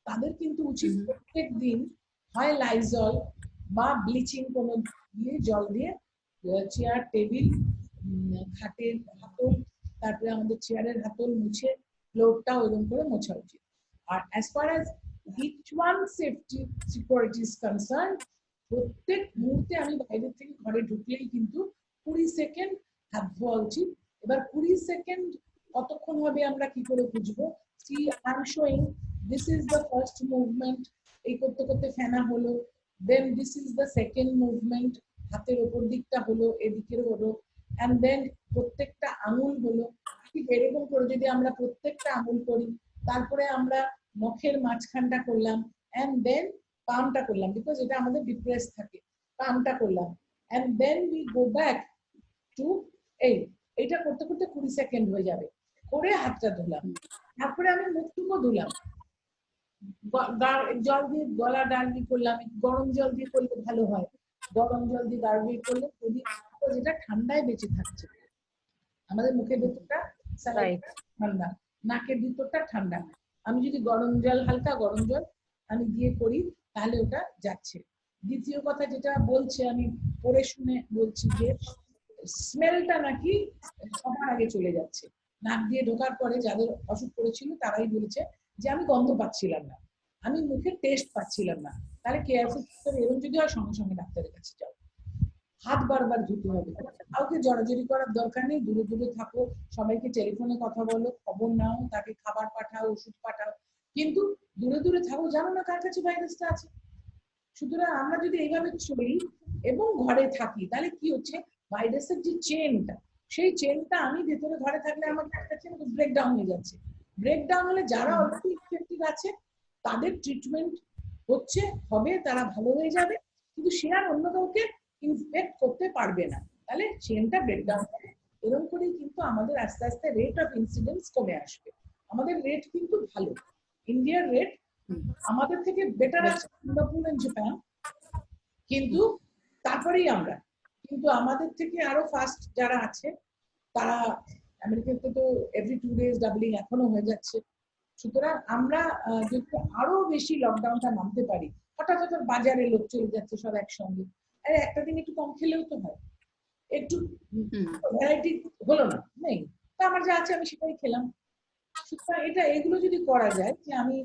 তাদের কিন্তু উচিত প্রত্যেক দিন হয় লাইজল বা ব্লিচিং কোনো দিয়ে জল দিয়ে চেয়ার টেবিল খাটের হাতল, তারপরে আমাদের চেয়ারের হাতল মুছে ফ্লোরটাও এরকম করে মোছা উচিত। আর as far as each one safety security is concerned, প্রত্যেক মুহূর্তে আমি বাইরে থেকে ঘরে ঢুকলেই কিন্তু 20 সেকেন্ড হাত ধোয়া উচিত। এবার 20 সেকেন্ড কতক্ষণ হবে আমরা কি করে বুঝবো? See, I'm showing this is the first movement, এই করতে করতে ফেনা হলো, then this is the second movement, হাতের উপর দিকটা হলো, এদিকের হলো, and then প্রত্যেকটা আঙুল হলো। ঠিক এরকম করে যদি আমরা প্রত্যেকটা আঙুল করি, তারপরে আমরা নখের মাঝখানটা করলাম, and then পামটা করলাম, বিকজ এটা আমাদের ডিপ্রেস থাকে, পামটা করলাম, and then we go back to এইটা করতে করতে 20 সেকেন্ড হয়ে যাবে, করে হাতটা ধুলাম, তারপরে আমি মুখটুকু ধুলাম, জল দিয়ে গলা গার্গি করলাম, গরম জল দিয়ে করলে ভালো হয়, গরম জল দিয়ে গার্গি করলে যদি যেটা ঠান্ডায় বেঁচে থাকছে, আমাদের মুখের ভেতরটা ঠান্ডা, নাকের ভিতরটা ঠান্ডা, আমি যদি গরম জল, হালকা গরম জল আমি দিয়ে করি, তাহলে ওটা যাচ্ছে। দ্বিতীয় কথা যেটা বলছে, আমি পড়ে শুনে বলছি যে স্মেলটা নাকি সবার আগে চলে যাচ্ছে, নাক দিয়ে ঢোকার পরে যাদের অসুখ করেছিল তারাই বলেছে যে আমি গন্ধ পাচ্ছিলাম না, আমি মুখে টেস্ট পাচ্ছিলাম না। তাহলে কেয়ারফুল এরকম যদি হয় সঙ্গে সঙ্গে ডাক্তারের কাছে যাও। হাত বারবার ধুতে হবে, কাউকে জড়াজড়ি করার দরকার নেই, দূরে দূরে থাকো, সবাইকে টেলিফোনে কথা বলো, খবর নাও, তাকে খাবার পাঠাও, ওষুধ পাঠাও, কিন্তু দূরে দূরে থাকো, জানো না কার কাছে ভাইরাসটা আছে। সুতরাং আমরা যদি এইভাবে চলি এবং ঘরে থাকি, তাহলে কি হচ্ছে, ভাইরাসের যে চেনটা, সেই চেনটা আমি ভেতরে ঘরে থাকলে আমার কাছে ব্রেকডাউন হয়ে যাচ্ছে। ব্রেকডাউন হলে যারা অলরেডি ইনফেক্টেড আছে তাদের ট্রিটমেন্ট হচ্ছে, হবে, তারা ভালো হয়ে যাবে, কিন্তু সে আর অন্য কাউকে ইনফেক্ট করতে পারবে না, তাহলে চেনটা ব্রেকডাউন হবে। এরকম করেই কিন্তু আমাদের আস্তে আস্তে রেট অফ ইনসিডেন্স কমে আসবে। আমাদের রেট কিন্তু ভালো, ইন্ডিয়ার রেট আমাদের থেকে বেটার আছে সিঙ্গাপুর এন্ড জাপান, কিন্তু তারপরেই আমরা, কিন্তু আমাদের থেকে আরো ফাস্ট যারা আছে তারা, আমেরিকাতে তো এভরি 2 days ডাবলিং এখনো হয়ে যাচ্ছে। সুতরাং আমরা যদি আরো বেশি লকডাউনটা মানতে পারি, হঠাৎ হঠাৎ বাজারে লোক চলে যাচ্ছে সব একসঙ্গে, আরে একটা দিন একটু কম খেলেও তো হয়, একটু ভ্যারাইটি হলো না, নেই, তা আমার যা আছে আমি সেটাই খেলাম। সুতরাং এগুলো যদি করা যায়, যে আমি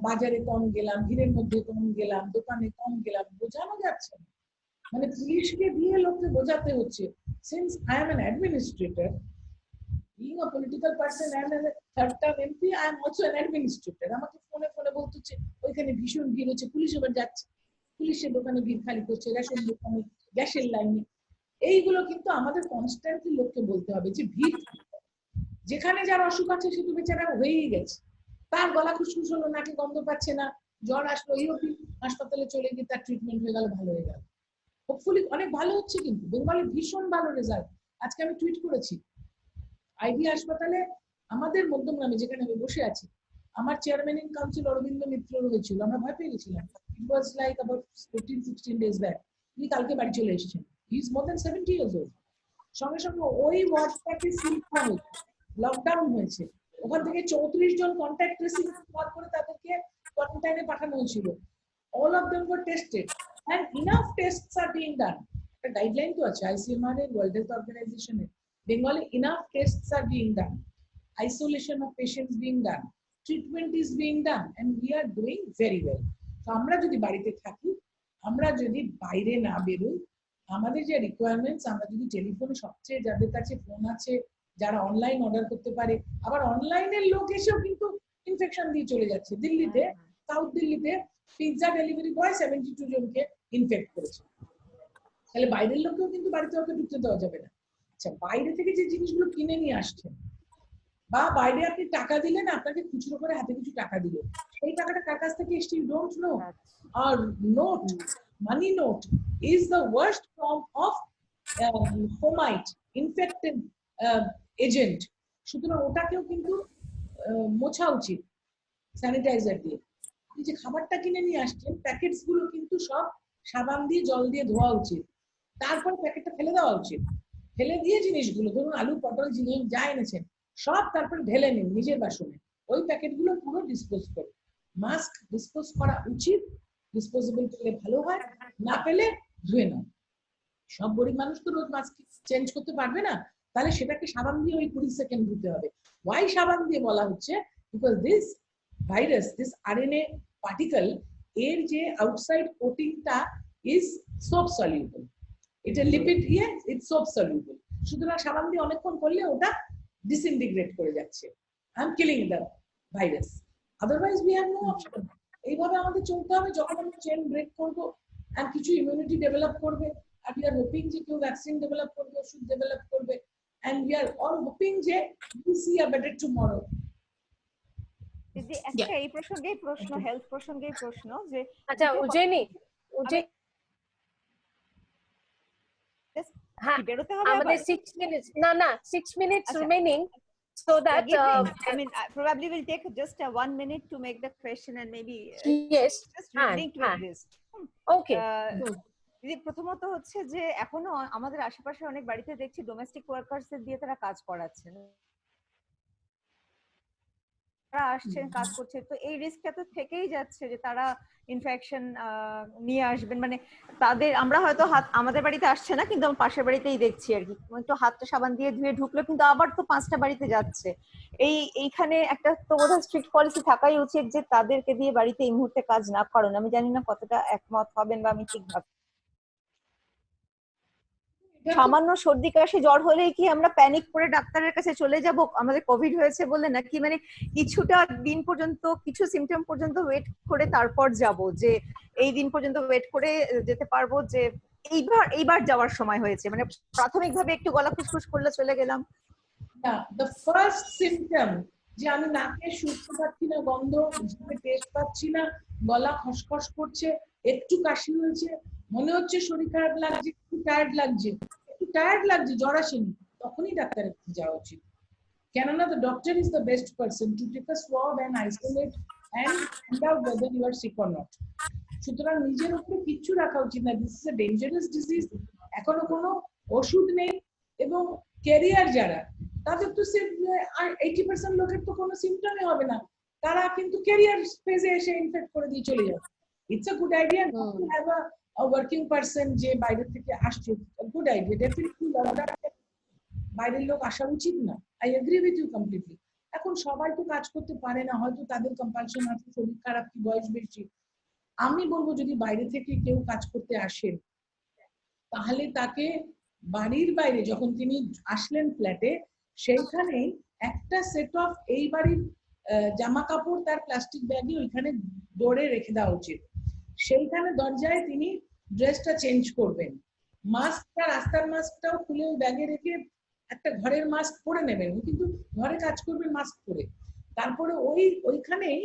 বাজারে কম গেলাম, ভিড়ের মধ্যে কম গেলাম, দোকানে কম গেলাম, বোঝানো যাচ্ছে না, মানে পুলিশকে দিয়ে লোককে বোঝাতে হচ্ছে। Since I am an administrator, being a political person and a third term MP, I am also an administrator. আমাকে ফোনে ফোনে বলতে হচ্ছে ওইখানে ভীষণ ভিড় হচ্ছে, পুলিশ এবার যাচ্ছে, পুলিশের দোকানে ভিড় খালি করছে, রেশন দোকানে, গ্যাসের লাইনে, এইগুলো কিন্তু আমাদের কনস্ট্যান্টলি লোককে বলতে হবে যে ভিড়, যেখানে যার অসুখ আছে সে তো বেচারা হয়েই গেছে, তার গলা খুশখুশ হলো, নাকি গন্ধ পাচ্ছে না, জ্বর আসলো, হাসপাতালে চলে গিয়ে তার ট্রিটমেন্ট হয়ে গেল, ভালো হয়ে গেল, হোপফুলি অনেক ভালো হচ্ছে। কিন্তু বেঙ্গলে ভীষণ ভালো রেজাল্ট, আজকে আমি টুইট করেছি, আইডি হাসপাতালে আমাদের মধ্যমগ্রামে যেখানে আমি বসে আছি, আমার চেয়ারম্যান ইন কাউন্সিল অরবিন্দ মিত্রর হয়েছিল, আমরা ভয় পেয়ে গেছিলাম, it was like about 15-16 days ব্যাক, উনি কালকে বাড়ি চলে এসেছেন, he is more than 70 years old। সঙ্গে সঙ্গে ওই ওয়ার্ডটাকে সিল করা হয়েছে, লকডাউন হয়েছে, ওখান থেকে 34 জন কন্ট্যাক্ট ট্রেসিং করে তাদেরকে কোয়ারেন্টাইনে পাঠানো হয়েছিল, all of them were tested and enough tests are being done. The guideline to acha ICMR and World Health Organization Bengali enough tests are being done, isolation of patients being done, treatment is being done, and we are doing very well. So আমরা যদি বাড়িতে থাকি, আমরা যদি বাইরে না বেরোই, আমাদের যে রিকোয়ারমেন্টস, আমরা যদি টেলিফোনে সবচেয়ে যাদের কাছে ফোন আছে, যারা অনলাইন অর্ডার করতে পারে, আবার অনলাইনের লোক এসেও কিন্তু ইনফেকশন দিয়ে চলে যাচ্ছে। দিল্লিতে, সাউথ দিল্লিতে পিৎজা ডেলিভারি বয় 72 জনকে ইনফেক্ট করেছে। তাহলে বাইরের লোককেও কিন্তু বাড়িতে ওকে ঢুকতে দেওয়া যাবে না। আচ্ছা, বাইরে থেকে যে জিনিসগুলো কিনে নিয়ে আসছেন বা বাইরে আপনি টাকা দিলেন, আপনাকে খুচরো করে হাতে কিছু টাকা দিল, সেই টাকাটা কার কাছ থেকে এসছে ইউ ডোন্ট নো। আর note, money note is the worst form of fomite infected agent. সুতরাং ওটাকেও কিন্তু মোছা উচিত স্যানিটাইজার দিয়ে। আপনি যে খাবারটা কিনে নিয়ে আসছেন, প্যাকেটস গুলো কিন্তু সব সাবান দিয়ে জল দিয়ে ধোয়া উচিত, তারপর প্যাকেটটা ফেলে দেওয়া উচিত। ফেলে দিয়ে জিনিসগুলো, ধরুন আলু পটল জিনিস যা এনেছেন সব তারপর ঢেলে নিন নিজের বাসনে, ওই প্যাকেটগুলো পুরো ডিসপোজ করুন। মাস্ক ডিসপোজ করা উচিত, ডিসপোজেবল পেলে ভালো হয়, না পেলে ধুয়ে নাও। সব গরিব মানুষ তো রোজ মাস্ক চেঞ্জ করতে পারবে না, তাহলে সেটাকে সাবান দিয়ে ওই 20 সেকেন্ড ধুতে হবে। ওয়াই সাবান দিয়ে বলা হচ্ছে? Because this virus, this RNA particle, এর যে আউটসাইড কোটিংটা ইজ সোপ সলিউবল, এটা লিপিড দিয়ে ইটস সোপ সলিউবল। সুতরাং সাবান দিয়ে অনেকক্ষণ করলে ওটা ডিসইন্টিগ্রেট করে যাচ্ছে। I am killing the virus, otherwise we have no option. এইভাবে আমাদের চলতে হবে। যখন আমরা চেন ব্রেক করবো আর কিছু ইমিউনিটি ডেভেলপ করবে, আর উই আর হোপিং যে কেউ ভ্যাকসিন ডেভেলপ করবে, ওষুধ ডেভেলপ করবে, and we are all hoping যে we see a better tomorrow. দিদি একটা এই প্রসঙ্গেই প্রশ্ন, হেলথ প্রসঙ্গেই প্রশ্ন যে আচ্ছা উজ্জয়িনী, হ্যাঁ বেরোতে হবে আমাদের 6 মিনিটস, না 6 minutes remaining, so that I mean probably will take just 1 minute to make the question and maybe yes just linked with this. Okay. দিদি প্রথমত হচ্ছে যে এখনো আমাদের আশেপাশে অনেক বাড়িতে দেখছি ডোমেস্টিক ওয়ার্কার্স দিয়ে তারা কাজ করাচ্ছেন, তারা আসছেন কাজ করছে, তো এই রিস্কটা তো থেকেই যাচ্ছে যে তারা ইনফেকশন নিয়ে আসবেন। মানে তাদের, আমরা হয়তো হাত আমাদের বাড়িতে আসছে না কিন্তু আমার পাশের বাড়িতেই দেখছি আর কি, তো হাতটা সাবান দিয়ে ধুয়ে ঢুকলো কিন্তু আবার তো 5টা বাড়িতে যাচ্ছে। এইখানে একটা তো বোধহয় স্ট্রিক্ট পলিসি থাকাই উচিত যে তাদেরকে দিয়ে বাড়িতে এই মুহূর্তে কাজ না করানো। আমি জানি না কতটা একমত হবেন বা আমি ঠিক ভাবছি। সামান্য সর্দি কাশি জ্বর হলেই কি আমরা প্যানিক করে ডাক্তারের কাছে চলে যাব আমাদের কোভিড হয়েছে বলে, নাকি মানে কিছুটা দিন পর্যন্ত, কিছু সিমটম পর্যন্ত ওয়েট করে তারপর যাব, যে এই দিন পর্যন্ত ওয়েট করে যেতে পারবো যে এইবার যাওয়ার সময় হয়েছে, মানে প্রাথমিকভাবে একটু গলা খুশখুশ করলে চলে গেলাম? না, the first symptom যে আমি নাকে শুনতে পাচ্ছি না, গন্ধ জিভে টেস্ট পাচ্ছি না, গলা খসখস করছে, একটু কাশি হয়েছে, মনে হচ্ছে শরীর খারাপ লাগছে, একটু টায়ার্ড লাগছে, জ্বর আসেনি, তখনই ডাক্তারের কাছে যাওয়া উচিত। কেননা the doctor is the best person to take a swab and isolate and find out whether you are sick or not. সুতরাং নিজের উপরে কিচ্ছু রাখা উচিত না। This is a dangerous disease, এখনো কোনো ওষুধ নেই, এবং ক্যারিয়ার যারা, তাদের তো 80% লোকের তো কোনো সিমটমই হবে না, তারা কিন্তু ক্যারিয়ার ফেজে এসে ইনফেক্ট করে দিয়ে চলে যাবে। It's a good idea to have a working person যে বাইরে থেকে আসছে, গুড আইডিয়া, ডেফিনেটলি বাইরের লোক আসা উচিত না। I agree with you completely. এখন সবাই তো কাজ করতে পারে না, হয়তো তাদের কম্পালশন আছে, শরীর খারাপ কি বয়স বেশি। আমি বলবো যদি বাইরে থেকে কেউ কাজ করতে আসেন, তাহলে তাকে বাড়ির বাইরে যখন তিনি আসলেন ফ্ল্যাটে, সেইখানেই একটা সেট অফ এই বাড়ির জামা কাপড় তার প্লাস্টিক ব্যাগে ওইখানে দৌড়ে রেখে দেওয়া উচিত। সেইখানে দরজায় তিনি ড্রেসটা চেঞ্জ করবেন, মাস্কটা, রাস্তার মাস্কটাও খুলে ওই ব্যাগে রেখে একটা ঘরের মাস্ক পরে নেবেন, কিন্তু ঘরে কাজ করবেন মাস্ক পরে। তারপরে ওইখানেই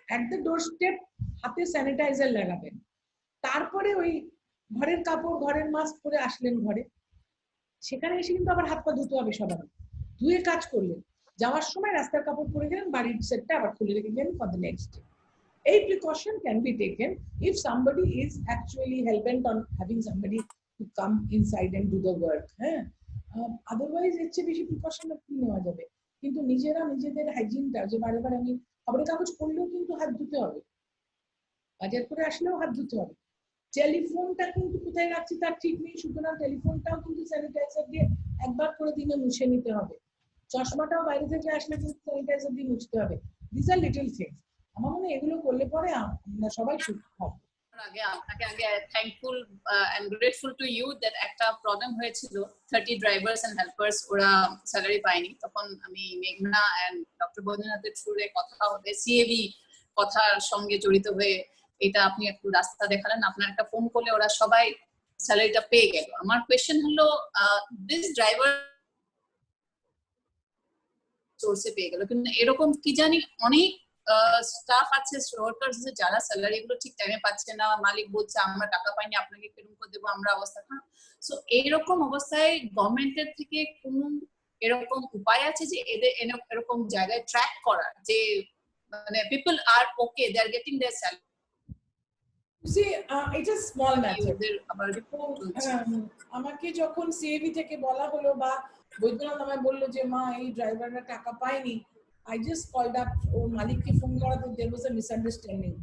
অ্যাট দ্য ডোর স্টেপ হাতে স্যানিটাইজার লাগাবেন। তারপরে ওই ঘরের কাপড়, ঘরের মাস্ক পরে আসলেন ঘরে, সেখানে এসে কিন্তু আবার হাত পা ধুতে হবে সবার, ধুয়ে কাজ করলেন। যাওয়ার সময় রাস্তার কাপড় পরে গেলেন, বাড়ির সেটটা আবার খুলে রেখে গেলেন for the next day. A precaution can be taken if somebody is actually hell-bent on having somebody to come inside and do the work. Otherwise এর চেয়ে বেশি প্রিকশন নেওয়া যাবে। কিন্তু নিজেরা নিজেদের হাইজিনটা, যে বারে বারে আমি খবরের কাগজ পড়লেও কিন্তু হাত ধুতে হবে, বাজার করে আসলেও হাত ধুতে হবে। টেলিফোনটা কিন্তু কোথায় রাখছি তার ঠিক নেই, সুতরাং টেলিফোনটাও কিন্তু স্যানিটাইজার দিয়ে একবার করে দিনে মুছে নিতে হবে। চশমাটাও বাইরে থেকে আসলে কিন্তু স্যানিটাইজার দিয়ে মুছতে হবে। This are little things. আমার মনে হয় এগুলো করলে পরে আমরা সবাই সুস্থ হব। আগে আপনাকে আগে thankful and grateful to you that একটা প্রবলেম হয়েছিল 30 ড্রাইভার্স এন্ড হেল্পার্স ওরা স্যালারি পায়নি, তখন আমি মেঘনা এন্ড ডক্টর বৈদ্যনাথের থ্রুরে কথা হবে সিএবি কথার সঙ্গে জড়িত হয়ে এটা আপনি একটু রাস্তা দেখালেন, আপনার একটা ফোন করলে ওরা সবাই স্যালারিটা পেয়ে গেল। আমার কোয়েশ্চেন হলো দিস ড্রাইভার সোর্সে পেয়ে গেল, কিন্তু এরকম কি জানি অনেক স্টাফ আছে ওয়ার্কার্স যারা স্যালারি গুলো ঠিক টাইমে পাচ্ছে না, মালিক বলছে আমরা টাকা পাইনি আপনাকে কিরকম করে দেবো, আমরা অবস্থা খারাপ। সো এইরকম অবস্থায় গভর্নমেন্টের থেকে কোন এরকম উপায় আছে যে এদের এরকম জায়গায় ট্র্যাক করার যে মানে people are okay they are getting their salary? See, it's a small matter. আবার আমাকে যখন সিএবি থেকে বলা হলো বা বৈদ্যনাথ আমায় বললো যে মা এই ড্রাইভাররা টাকা পায়নি, I just called up ওর মালিককে ফোন করাতে there was a misunderstanding.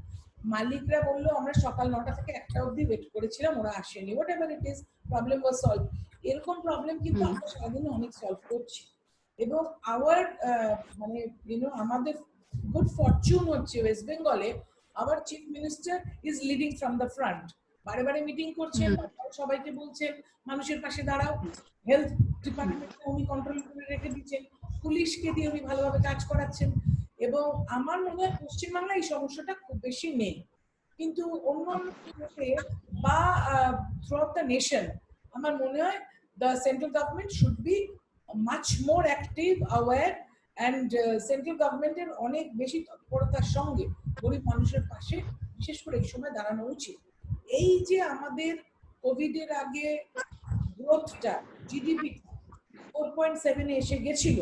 মালিকরা বললো আমরা সকাল 9টা থেকে 1টা অবধি ওয়েট করেছিলাম, ওরা আসেনি, whatever it is, problem was solved. এরকম প্রবলেম কিন্তু আমরা সারাদিনে অনেক সলভ করছি। এবং আওয়ার মানে আমাদের গুড ফরচুন হচ্ছে ওয়েস্ট বেঙ্গলে hour chief minister is leading from the front. বারে বারে মিটিং করছেন, সবাইকে বলছেন মানুষের পাশে দাঁড়াও, হেলথ ডিপার্টমেন্টকে উনি কন্ট্রোল করে রেখে দিচ্ছেন, পুলিশকে দিয়ে উনি ভালোভাবে কাজ করাচ্ছেন। এবং আমার মনে হয় পশ্চিমবাংলায় এই সমস্যাটা খুব বেশি নেই, কিন্তু অন্য দেশে বা থ্রু আউট দ্য নেশন আমার মনে হয় the central government should be much more active, aware, and central গভর্নমেন্টের অনেক বেশি তৎপরতার সঙ্গে গরিব মানুষের পাশে বিশেষ করে এই সময় দাঁড়ানো উচিত। এই যে আমাদের কোভিডের আগে গ্রোথটা জিডিপি 4.7 এসে গেছিল,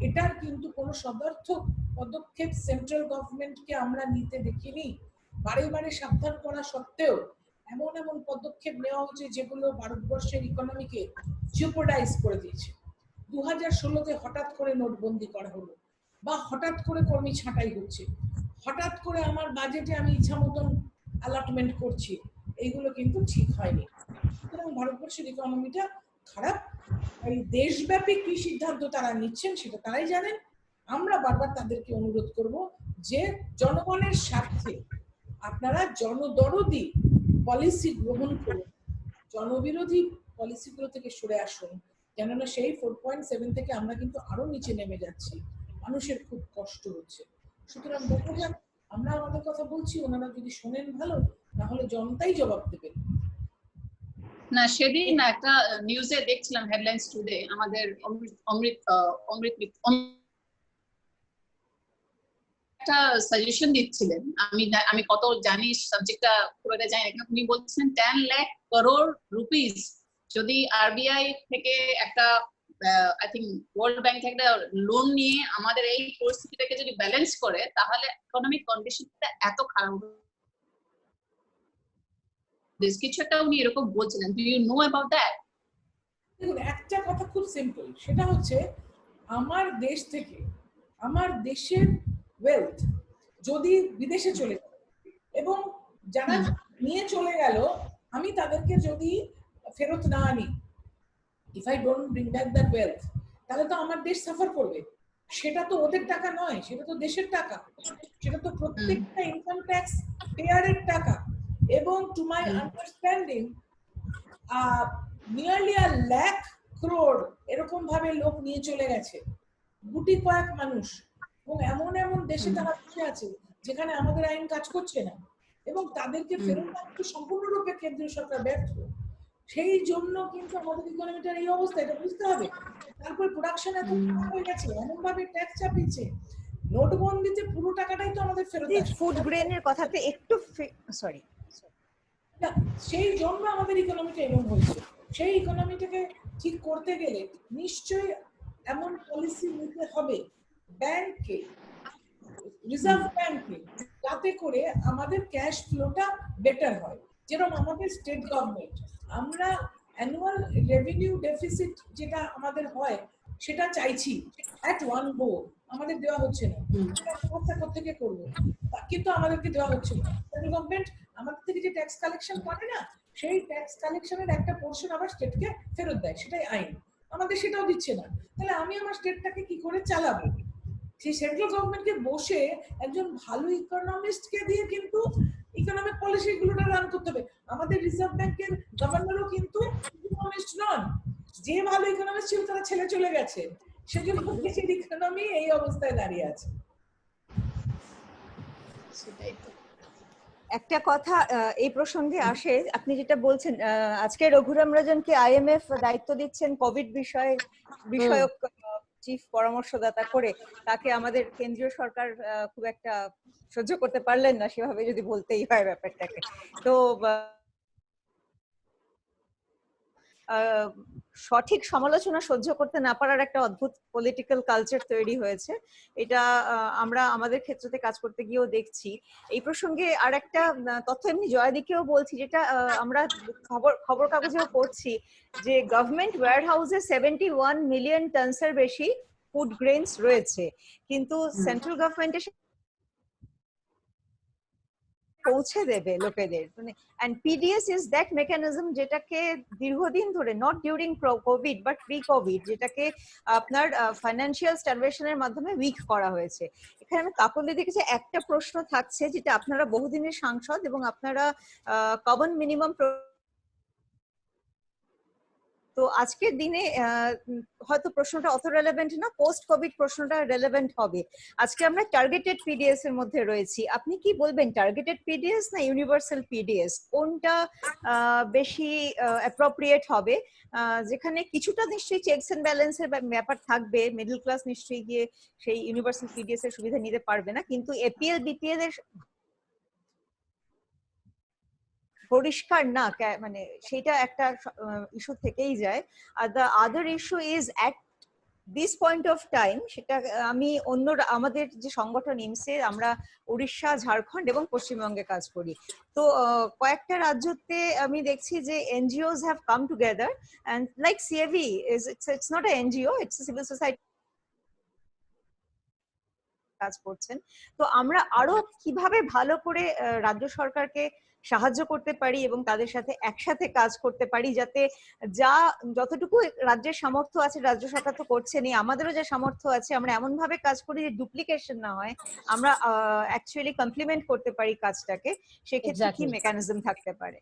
এটার কিন্তু কোনো সদর্থক পদক্ষেপ সেন্ট্রাল গভর্নমেন্টকে আমরা নিতে দেখিনি। বারে বারে সাবধান করা সত্ত্বেও এমন এমন পদক্ষেপ নেওয়া হচ্ছে যেগুলো ভারতবর্ষের ইকোনমিকে জিওপোর্ডাইজ করে দিয়েছে। 2016-তে হঠাৎ করে নোটবন্দি করা হলো, বা হঠাৎ করে কর্মী ছাঁটাই হচ্ছে, হঠাৎ করে আমার বাজেটে আমি ইচ্ছা মতন অ্যালটমেন্ট করছি, এইগুলো কিন্তু ঠিক হয়নি। সুতরাং ভারতবর্ষের ইকোনমিটা খারাপ। এই দেশব্যাপী কি সিদ্ধান্ত তারা নিচ্ছেন সেটা তারাই জানেন। আমরা বারবার তাদেরকে অনুরোধ করব যে জনগণের স্বার্থে আপনারা জনদরদি পলিসি গ্রহণ করুন, জনবিরোধী পলিসিগুলো থেকে সরে আসুন, কেননা সেই 4.7 থেকে আমরা কিন্তু আরো নিচে নেমে যাচ্ছি, মানুষের খুব কষ্ট হচ্ছে। সুতরাং দেখা যাক, আমরা আমাদের কথা বলছি, ওনারা যদি শোনেন ভালো, না হলে জনতাই জবাব দেবেন। না সেদিন একটা নিউজে দেখছিলাম হেডলাইন্স টুডে, আমাদের অমৃত একটা সাজেশন দিচ্ছিলেন, আমি কত জানি সাবজেক্টটা পুরোটা জানি না, উনি বলছেন 10 লাখ করোড় রুপিস যদি আরবিআই থেকে একটা আই থিঙ্ক ওয়ার্ল্ড ব্যাংক থেকে একটা লোন নিয়ে আমাদের এই পরিস্থিতিটাকে যদি ব্যালেন্স করে, তাহলে ইকোনমিক কন্ডিশনটা এত খারাপ কিছু একটা উনি এরকম বলছিলেন। Do you know about that? দেখুন, একটা কথা খুব সিম্পল, সেটা হচ্ছে আমার দেশ থেকে আমার দেশের ওয়েলথ যদি বিদেশে চলে যায় এবং যারা নিয়ে চলে গেল আমি তাদেরকে যদি ফেরত না আনি, if I don't bring back that wealth, তাহলে তো আমার দেশ সাফার করবে। সেটা তো ওদের টাকা নয়, সেটা তো দেশের টাকা, সেটা তো প্রত্যেকটা ইনকাম ট্যাক্স পেয়ারের টাকা। এবং to my understanding nearly 1 lakh crore এরকম ভাবে লোক নিয়ে চলে গেছে, গুটি কয়েক মানুষ। এবং এমন এমন দেশে তারা বসে আছে যেখানে আমাদের আইন কাজ করছে না, এবং তাদেরকে ফেরত আনতে সম্পূর্ণরূপে কেন্দ্রীয় সরকার ব্যর্থ। সেই জন্য কিন্তু আমাদের ইকোনমিটার এই অবস্থা, এটা বুঝতে হবে। তারপর প্রোডাকশন এত খারাপ হয়ে গেছে, এমন ভাবে ট্যাক্স চাপিয়েছে, নোটবন্দিতে পুরো টাকাটাই তো আমাদের ফেরত আসে। ফুড গ্রেনের কথাতে একটু সরি, সেই জন্য আমাদের ইকোনমিটা এরকম হয়েছে। সেই ইকোনমিটাকে ঠিক করতে গেলে নিশ্চয়ই এমন পলিসি নিতে হবে ব্যাংকে, রিজার্ভ ব্যাংকে, যাতে করে আমাদের ক্যাশ ফ্লোটা বেটার হয়। যেরকম আমাদের স্টেট গভর্নমেন্ট, আমরা অ্যানুয়াল রেভিনিউ ডেফিসিট যেটা আমাদের হয় সেটা চাইছি অ্যাট ওয়ান গো, আমাদের দেওয়া হচ্ছে না। ব্যবস্থা কোথেকে করবো, কিন্তু আমাদেরকে দেওয়া হচ্ছে না। সেন্ট্রাল গভর্নমেন্ট আমাদের থেকে যে ট্যাক্স কালেকশন করে না, সেই ট্যাক্স কালেকশনের একটা পোর্শন আবার স্টেটকে ফেরত দেয়, সেটাই আইন। আমাদের সেটাও দিচ্ছে না, তাহলে আমি আমার স্টেটটাকে কি করে চালাবো? সেই সেন্ট্রাল গভর্নমেন্টকে বসে একজন ভালো ইকোনমিস্টকে দিয়ে কিন্তু ইকোনমিক পলিসি গুলো রান করতে হবে। আমাদের রিজার্ভ ব্যাংকের গভর্নরও কিন্তু ইকোনমিস্ট নন, যে ভালো ইকোনমিস্ট ছিল তারা ছেলে চলে গেছে, সেজন্য দেশের ইকোনমি এই অবস্থায় দাঁড়িয়ে আছে। সেটাই তো। একটা কথা এই প্রসঙ্গে আসে, আপনি যেটা বলছেন, আজকে রঘুরাম রাজনকে IMF দায়িত্ব দিচ্ছেন কোভিড বিষয়ক চিফ পরামর্শদাতা করে, তাকে আমাদের কেন্দ্রীয় সরকার খুব একটা সহ্য করতে পারলেন না, সেভাবে যদি বলতেই হয় ব্যাপারটাকে। তো সঠিক সমালোচনা সহ্য করতে না পারার একটা অদ্ভুত পলিটিক্যাল কালচার তৈরি হয়েছে, এটা আমরা আমাদের ক্ষেত্রে কাজ করতে গিয়েও দেখছি। এই প্রসঙ্গে আর একটা তথ্য এমনি জয়াদিকেও বলছি, যেটা আমরা খবর কাগজেও পড়ছি, যে গভর্নমেন্ট ওয়্যার হাউসে 71 মিলিয়ন টনসের বেশি ফুড গ্রেনস রয়েছে, কিন্তু সেন্ট্রাল গভর্নমেন্টের পৌঁছে দেবে লোকেদের, মানে and PDS is that mechanism যেটাকে দীর্ঘদিন ধরে, not during COVID but pre-COVID, যেটাকে আপনার ফাইন্যান্সিয়াল স্টারভেশনের মাধ্যমে উইক করা হয়েছে। এখানে আমি কাকলি কাছে একটা প্রশ্ন থাকছে, যেটা আপনারা বহুদিনের সাংসদ এবং আপনারা কমন মিনিমাম, তো আজকের দিনে হয়তো প্রশ্নটা অত রেলেভেন্ট না, পোস্ট কোভিড প্রশ্নটা রেলেভেন্ট হবে। আজকে আমরা টার্গেটেড পিডিএস এর মধ্যে রয়েছি, আপনি কি বলবেন টার্গেটেড পিডিএস না ইউনিভার্সাল পিডিএস, কোনটা বেশি অ্যাপ্রোপ্রিয়েট হবে? যেখানে কিছুটা নিশ্চয়ই চেকস এন্ড ব্যালেন্সের ব্যাপার থাকবে, মিডল ক্লাস নিশ্চয়ই গিয়ে সেই ইউনিভার্সাল পিডিএস এর সুবিধা নিতে পারবে না, কিন্তু এপিএল বিপিএল এর পরিষ্কার না, মানে সেটা একটা ইস্যু থেকেই যায়। Are the other issue is at this point of time, সেটা আমি অন্য আমাদের যে সংগঠন ইমসে, আমরা উড়িষ্যা, ঝাড়খণ্ড এবং পশ্চিমবঙ্গে কাজ করি, তো কয়েকটা রাজ্যতে আমি দেখছি যে NGOs have come together and like CAV is it's not a NGO, it's a civil society কাজ করছেন। তো আমরা আরো কিভাবে ভালো করে রাজ্য সরকারকে সাহায্য করতে পারি এবং তাদের সাথে একসাথে কাজ করতে পারি, যাতে যতটুকু রাজ্যের সামর্থ্য আছে, রাজ্য সরকার তো করছেনই, আমাদেরও যে সামর্থ্য আছে আমরা এমন ভাবে কাজ করি যে ডুপ্লিকেশন না হয়, আমরা অ্যাকচুয়ালি কমপ্লিমেন্ট করতে পারি কাজটাকে, সেক্ষেত্রে কি মেকানিজম থাকতে পারে?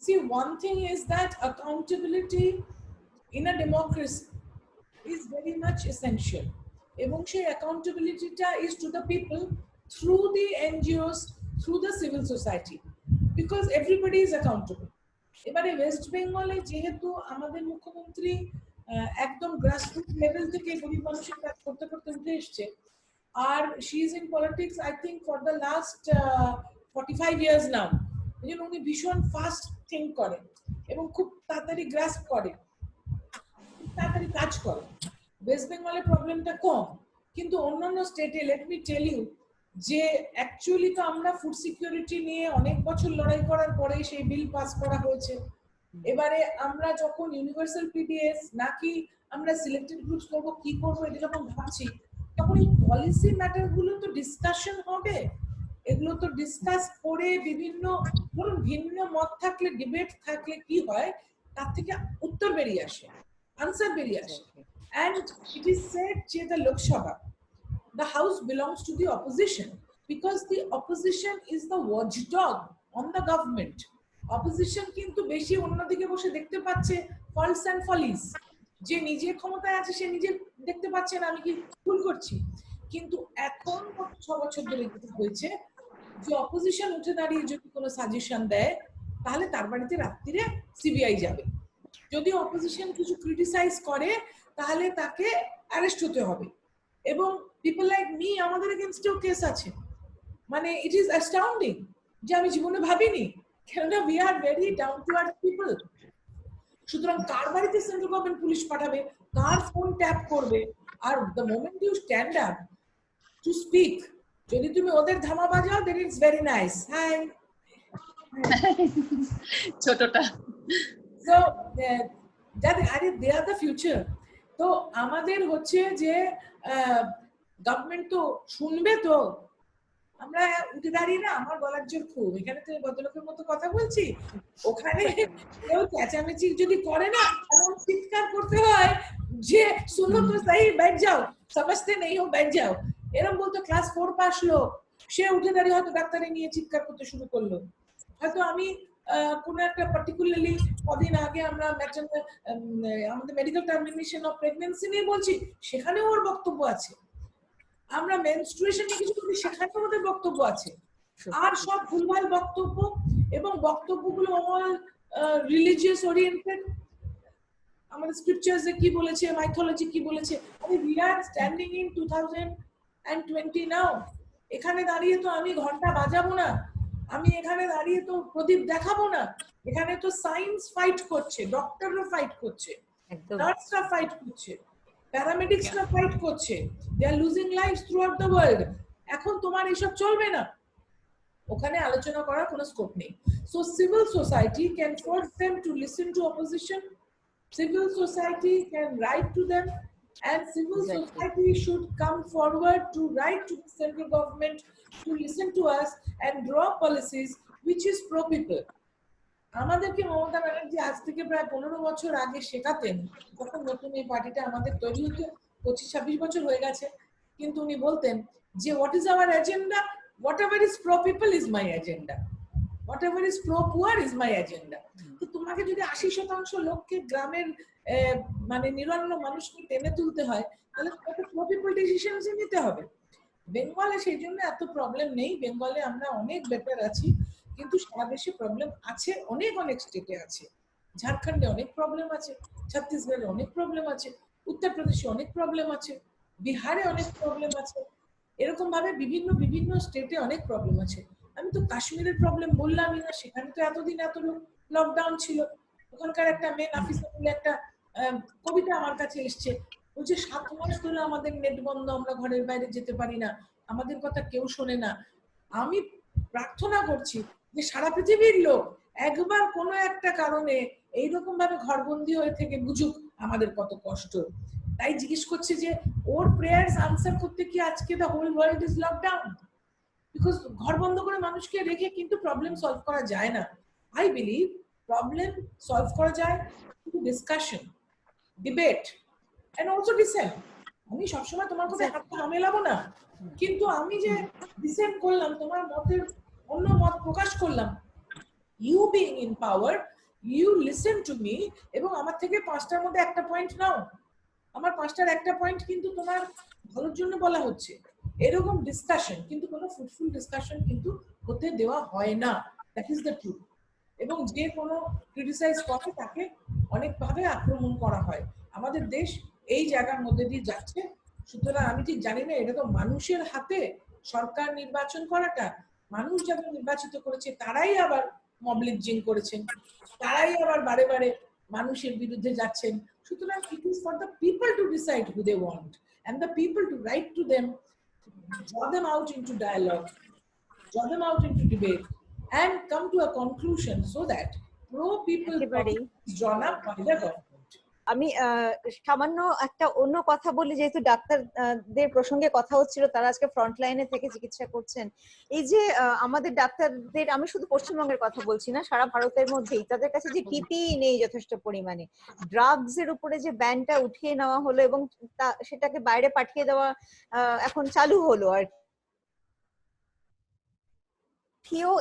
See, one thing is that accountability in a democracy is very much essential. এবং সেই accountability-টা is to the people through the NGOs, through the civil society, because everybody is accountable. এবারে ওয়েস্ট বেঙ্গলে যেহেতু আমাদের মুখ্যমন্ত্রী একদম গ্রাসরুট লেভেল থেকে গরিব মানুষের কাজ করতে করতে উঠে এসছে, আর she is in politics I think for the last 45 years now, উনি ভীষণ ফাস্ট থিঙ্ক করেন এবং খুব তাড়াতাড়ি গ্রাস্প করেন, তাড়াতাড়ি কাজ করেন। ওয়েস্ট বেঙ্গলের প্রবলেমটা কম, কিন্তু অন্যান্য স্টেটে লেট মি টেল ইউ যে অ্যাকচুয়ালি তো আমরা ফুড সিকিউরিটি নিয়ে অনেক বছর লড়াই করার পরে সেই বিল পাস করা হয়েছে। এবারে আমরা যখন ইউনিভার্সাল পিডিএস নাকি আমরা সিলেক্টেড গ্রুপস করব, কি করবো, এটা যখন ভাবছি, তখন এই পলিসি ম্যাটার গুলো তো ডিসকাশন হবে, এগুলো তো ডিসকাস করে বিভিন্ন ধরুন ভিন্ন মত থাকলে, ডিবেট থাকলে কি হয়, তার থেকে উত্তর বেরিয়ে আসে, আনসার বেরিয়ে আসে। And it is said that the Lok Sabha, the house belongs to the opposition, because the opposition is the watchdog on the government. Opposition কিন্তু বেশি অন্যদিকে বসে দেখতে পাচ্ছে ফলস এন্ড ফলিস, যে নিজে ক্ষমতায় আছে সে নিজে দেখতে পাচ্ছে না আমি কি ভুল করছি। কিন্তু এখন 6 বছর ধরে যেটা হয়েছে, যে অপোজিশন উঠে দাঁড়িয়ে যদি কোনো সাজেশন দেয়, তাহলে তার বাড়িতে রাত্রিরে সিবিআই যাবে। যদি অপোজিশন কিছু ক্রিটিসাইজ করে, তাহলে তাকে অ্যারেস্ট হতে হবে। এবং পিপল লাইক মি, আমাদের এগেইনস্টেও কেস আছে। মানে ইট ইজ অ্যাস্টাউন্ডিং, যে আমি জীবনে ভাবিনি, কেননা we are very down to earth people. সুতরাং কার বাড়িতে সেন্ট্রাল গভর্নমেন্ট পুলিশ পাঠাবে, কার ফোন ট্যাপ করবে, আর the moment you stand up to speak, যদি তুমি ওদের ধামা বাজাও, দেন ইটস ভেরি নাইস, হাই ছোটটা। So, they are the future. তো আমাদের হচ্ছে যে গভর্নমেন্ট তো শুনবে, তো আমরা উঠে দাঁড়িয়ে না, আমার গলার জোর খুব, এখানে তো ভদ্রলোকের মতো কথা বলছি, ওখানে কেউ চেঁচামেচি যদি করে না, এমন চিৎকার করতে হয় যে শুনো তো সহি, बैठ जाओ, समझते नहीं हो बैठ जाओ, এরকম বলতো। ক্লাস 4 পাস লোক, সে উঠে দাঁড়িয়ে হয়তো ডাক্তারে নিয়ে চিৎকার করতে শুরু করলো। হয়তো আমি কোন একটা পার্টিকুলারলি কদিন আগে আমরা আমাদের মেডিকেল টার্মিনেশন অফ প্রেগন্যান্সি নিয়ে বলছি, সেখানেও ওর বক্তব্য আছে। আমরা মেনস্ট্রুয়েশন নিয়ে কিছু বলি, সেখানেও আমাদের বক্তব্য আছে। আর সব ভুলভাল বক্তব্য, এবং বক্তব্যগুলো অল রিলিজিয়াস ওরিয়েন্টেড। আমাদের স্ক্রিপচার্স কি বলেছে, মাইথোলজি কি বলেছে। উই আর স্ট্যান্ডিং ইন 2020 নাও। এখানে দাঁড়িয়ে তো আমি ঘন্টা বাজাবো না, আমি এখানে দাঁড়িয়ে তো প্রদীপ দেখাবো না। এখানে তো সায়েন্স ফাইট করছে, ডক্টররা ফাইট করছে, নার্সরা ফাইট করছে, প্যারামেডিক্সরা ফাইট করছে। They are losing lives throughout the world. এখন তোমার এসব চলবে না, ওখানে আলোচনা করার কোনো স্কোপ নেই। So civil society can force them to listen to opposition, civil society can write to them, and civil society should come forward to write to the central government to listen to us and draw policies which is pro people. আমাদেরকে মমতা ব্যানার্জি আজ থেকে প্রায় 15 বছর আগে শেখাতেন, যখন নতুন এই পার্টিটা আমাদের তৈরি হতে 25-26 বছর হয়ে গেছে, কিন্তু উনি বলতেন যে what is our agenda, what ever is pro people is my agenda, what ever is pro poor is my agenda. তো তোমাকে যদি 80% লোককে, গ্রামের মানে নিরন্ন মানুষকে টেনে তুলতে হয়, তাহলে তোমাকে প্রো পিপল ডিসিশনস নিতে হবে। বেঙ্গলে সেই জন্য এত প্রবলেম নেই, বেঙ্গলে আমরা অনেক বেটার আছি, কিন্তু সারা দেশে প্রবলেম আছে, অনেক অনেক স্টেটে আছে। ঝাড়খণ্ডে অনেক প্রবলেম আছে, ছত্তিশগড়ে অনেক প্রবলেম আছে, উত্তরপ্রদেশে অনেক প্রবলেম আছে, বিহারে অনেক প্রবলেম আছে, এরকম ভাবে বিভিন্ন বিভিন্ন স্টেটে অনেক প্রবলেম আছে। আমি তো কাশ্মীরের প্রবলেম বললামই না, সেখানে তো এতদিন এত লকডাউন ছিল। ওখানকার একটা মেন অফিসার বলে একটা কবিতা আমার কাছে এসছে, বলছে 7 মাস ধরে আমাদের নেট বন্ধ, আমরা ঘরের বাইরে যেতে পারি না, আমাদের কথা কেউ শোনে না। আমি প্রার্থনা করছি যে সারা পৃথিবীর লোক একবার কোনো একটা কারণে এইরকম ভাবে ঘরবন্দি হয়ে থেকে বুঝুক আমাদের কত কষ্ট। তাই জিজ্ঞেস করছে যে ওর প্রেয়ার্স আনসার করতে কি আজকে the whole world is lockdown? Because ঘর বন্ধ করে মানুষকে রেখে কিন্তু প্রবলেম সলভ করা যায় না। আই বিলিভ প্রবলেম সলভ করা যায় discussion, debate and also dissent. আমি সবসময় তোমার কথা হাতটা মেলাবো না, কিন্তু আমি যে ডিসেন্ট করলাম, তোমার মতের অন্য মত প্রকাশ করলাম, you being in power, you listen to me, এবং আমার থেকে 5টার মধ্যে একটা পয়েন্ট নাও। আমার 5টার একটা পয়েন্ট কিন্তু তোমার ভালোর জন্য বলা হচ্ছে। এরকম ডিসকাশন, কিন্তু কোনো ফ্রুটফুল ডিসকাশন কিন্তু হতে দেওয়া হয় না। That is the truth. এবং যে কোনো ক্রিটিসাইজ করে তাকে অনেকভাবে আক্রমণ করা হয়। আমাদের দেশ এই জায়গার মধ্যে দিয়ে যাচ্ছে। সুতরাং আমি ঠিক জানি না, এটা তো মানুষের হাতে সরকার নির্বাচন করাটা। মানুষ যারা নির্বাচিত করেছে তারাই আবার মব লিঞ্চিং করেছেন, তারাই আবার বারে বারে মানুষের বিরুদ্ধে যাচ্ছেন। সুতরাং it is for the people to decide who they want and the people to write to them, draw them out into dialogue, draw them out into debate and come to a conclusion so that pro people is drawn up by the government. আমি সামান্য একটা অন্য কথা বলি, যেহেতু ডাক্তারদের প্রসঙ্গে কথা হচ্ছিল, তারা আজকে ফ্রন্ট লাইনে থেকে চিকিৎসা করছেন। এই যে আমাদের ডাক্তারদের, আমি শুধু পশ্চিমবঙ্গের কথা বলছি না, সারা ভারতের মধ্যেই তাদের কাছে যে পিপিই নেই যথেষ্ট পরিমাণে, ড্রাগস এর উপরে যে ব্যানটা উঠিয়ে নেওয়া হলো এবং সেটাকে বাইরে পাঠিয়ে দেওয়া এখন চালু হলো, আর কেউ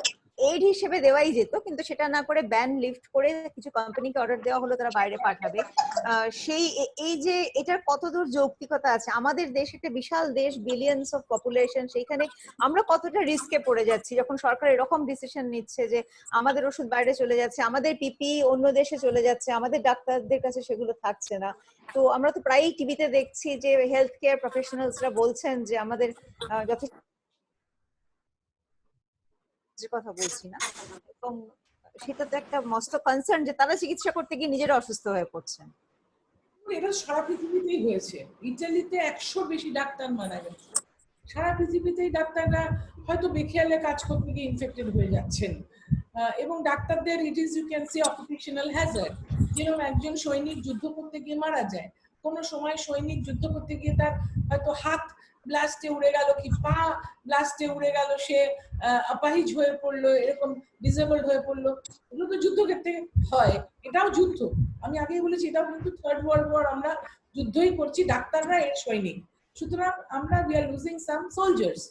এড হিসেবে দেওয়াই যেত, কিন্তু সেটা না করে ব্যান লিফট করে কিছু কোম্পানিকে অর্ডার দেওয়া হলো তারা বাইরে পাঠাবে। সেই এই যে এটার কতদূর যৌক্তিকতা আছে? আমাদের দেশ একটা বিশাল দেশ, বিলিয়নস অফ পপুলেশন, সেইখানে আমরা কতটা রিস্কে পড়ে যাচ্ছি যখন সরকার এরকম ডিসিশন নিচ্ছে যে আমাদের ওষুধ বাইরে চলে যাচ্ছে, আমাদের পিপি অন্য দেশে চলে যাচ্ছে, আমাদের ডাক্তারদের কাছে সেগুলো থাকছে না। তো আমরা তো প্রায়ই টিভিতে দেখছি যে হেলথ কেয়ার প্রফেশনালসরা বলছেন যে আমাদের যথেষ্ট কথা বলছি না, এবং সেটা তো একটা মস্ত কনসার্ন যে তারা চিকিৎসা করতে গিয়ে নিজেরা অসুস্থ হয়ে পড়ছেন। এটা সারা পৃথিবীতেই হয়েছে। ইটালিতে 100 বেশি ডাক্তার মারা গেছে। সারা পৃথিবীতেই ডাক্তাররা হয়তো বেখেয়ালে কাজ করতে গিয়ে ইনফেক্টেড হয়ে যাচ্ছেন। এবং ডাক্তারদের it is you can say occupational hazard. যেরকম একজন সৈনিক যুদ্ধ করতে গিয়ে মারা যায়, কোনো সময় সৈনিক যুদ্ধ করতে গিয়ে তার হয়তো হাত ব্লাস্টে উড়ে গেল কি পা ব্লাস্টে উড়ে গেল, সে অপাহিজ হয়ে পড়লো, এরকম ডিসেবলড হয়ে পড়লো, এগুলো তো যুদ্ধক্ষেত্রে হয়, এটাও যুদ্ধ। আমি আগেই বলেছি এটাও কিন্তু থার্ড ওয়ার্ল্ড ওয়ার, আমরা যুদ্ধই করছি, ডাক্তাররা এর সৈনিক। সুতরাং আমরা we are losing some soldiers.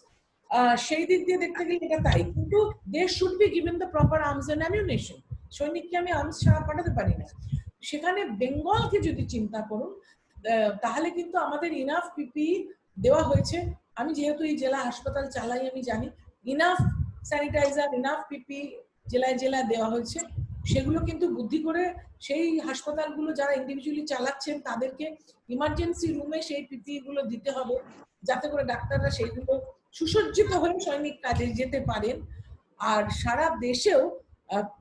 সেই দিক দিয়ে দেখতে গেলে এটা তাই, কিন্তু they should be given the proper arms and ammunition. সৈনিককে আমি আর্মস ছাড়া পাঠাতে পারি না। সেখানে বেঙ্গলকে যদি চিন্তা করুন তাহলে কিন্তু আমাদের ইনাফ পিপি দেওয়া হয়েছে। আমি যেহেতু এই জেলা হাসপাতাল চালাই আমি জানি ইনাফ স্যানিটাইজার ইনাফ পিপি জেলায় জেলায় দেওয়া হয়েছে। সেগুলো কিন্তু বুদ্ধি করে সেই হাসপাতালগুলো যারা ইন্ডিভিজুয়ালি চালাচ্ছেন তাদেরকে ইমার্জেন্সি রুমে সেই পিপি গুলো দিতে হবে, যাতে করে ডাক্তাররা সেইগুলো সুসজ্জিত হয়ে সৈনিক কাজে যেতে পারেন। আর সারা দেশেও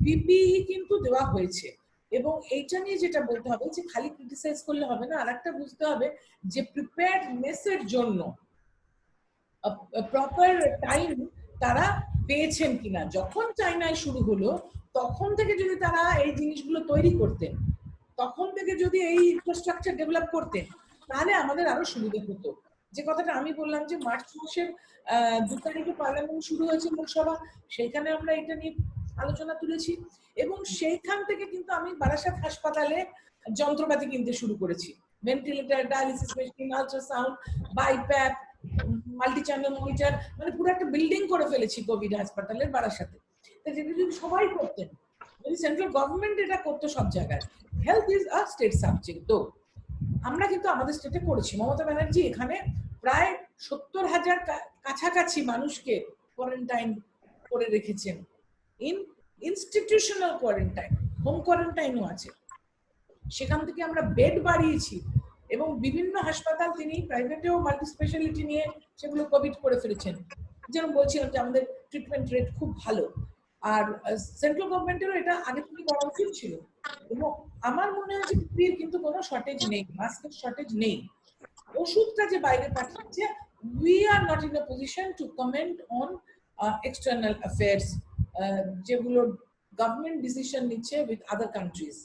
পিপিই কিন্তু দেওয়া হয়েছে। এবং এইটা নিয়ে যেটা বলতে হবে যে খালি ক্রিটিসাইজ করলে হবে না, আরেকটা বুঝতে হবে যে প্রিপেয়ারনেসের জন্য প্রপার টাইম তারা পেয়েছেন কিনা। যখন চায়নায় শুরু হলো তখন থেকে যদি তারা এই জিনিসগুলো তৈরি করতেন, তখন থেকে যদি এই ইনফ্রাস্ট্রাকচার ডেভেলপ করতেন, তাহলে আমাদের আরো সুবিধা হতো। যে কথাটা আমি বললাম যে মার্চ মাসের 2 তারিখে পার্লামেন্ট শুরু হয়েছে লোকসভা, সেইখানে আমরা এটা নিয়ে আলোচনা তুলেছি এবং সেইখান থেকে কিন্তু আমি বারাসাত হাসপাতালে যন্ত্রপাতি কিনতে শুরু করেছি, ventilator, dialysis machine, ultrasound, BiPAP, multi channel monitor, মানে পুরো একটা বিল্ডিং করে ফেলেছি কোভিড হাসপাতালের বারাসাতে। যেটা যদি সবাই করতেন, যদি সেন্ট্রাল গভর্নমেন্ট এটা করতো সব জায়গায়। Health is a state subject, তো আমরা কিন্তু আমাদের স্টেটে করেছি। মমতা ব্যানার্জি এখানে প্রায় 70,000 কাছাকাছি মানুষকে কোয়ারেন্টাইন করে রেখেছেন, ইনস্টিটিউশনাল কোয়ারেন্টাইন, হোম কোয়ারেন্টাইনও আছে। সেখান থেকে আমরা বেড বাড়িয়েছি এবং বিভিন্ন হাসপাতাল তিনি প্রাইভেটেও মাল্টি স্পেশালিটি নিয়ে সেগুলো কোভিড করে ফেলেছেন। যেরকম বলছিলাম যে আমাদের ট্রিটমেন্ট রেট খুব ভালো। আর সেন্ট্রাল গভর্নমেন্টেরও এটা আগে থেকে করা উচিত ছিল। এবং আমার মনে হয় যে পিপির কিন্তু কোনো শর্টেজ নেই, মাস্কের শর্টেজ নেই। ওষুধটা যে বাইরে পাঠিয়েছে, we are not in a position to comment on external affairs, যেগুলো গভর্নমেন্ট ডিসিশন নিচ্ছে উইথ আদার কান্ট্রিজ।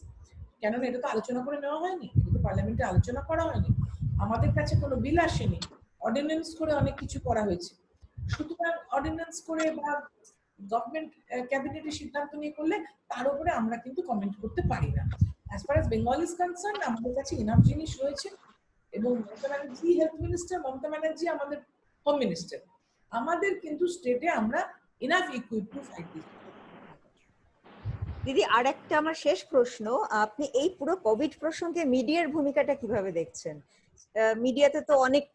কেননা এটা তো আলোচনা করে নেওয়া হয়নি, এটা তো পার্লামেন্টে আলোচনা করা হয়নি, আমাদের কাছে কোনো বিল আসেনি, অর্ডিন্যান্স করে অনেক কিছু করা হয়েছে। সুতরাং অর্ডিন্যান্স করে বা গভর্নমেন্ট ক্যাবিনেটের সিদ্ধান্ত নিয়ে করলে তার উপরে আমরা কিন্তু কমেন্ট করতে পারি না। As far as Bengal is concern, আমাদের কাছে ইনাফ জিনিস রয়েছে এবং মমতা ব্যানার্জি হেলথ মিনিস্টার, মমতা ব্যানার্জি আমাদের হোম মিনিস্টার, আমাদের কিন্তু স্টেটে আমরা enough equip to fight this. দিদি, আর একটা আমার শেষ প্রশ্ন, আপনি এই পুরো কোভিড প্রসঙ্গে মিডিয়ার ভূমিকাটা কিভাবে দেখছেন? মিডিয়াতে তো অনেক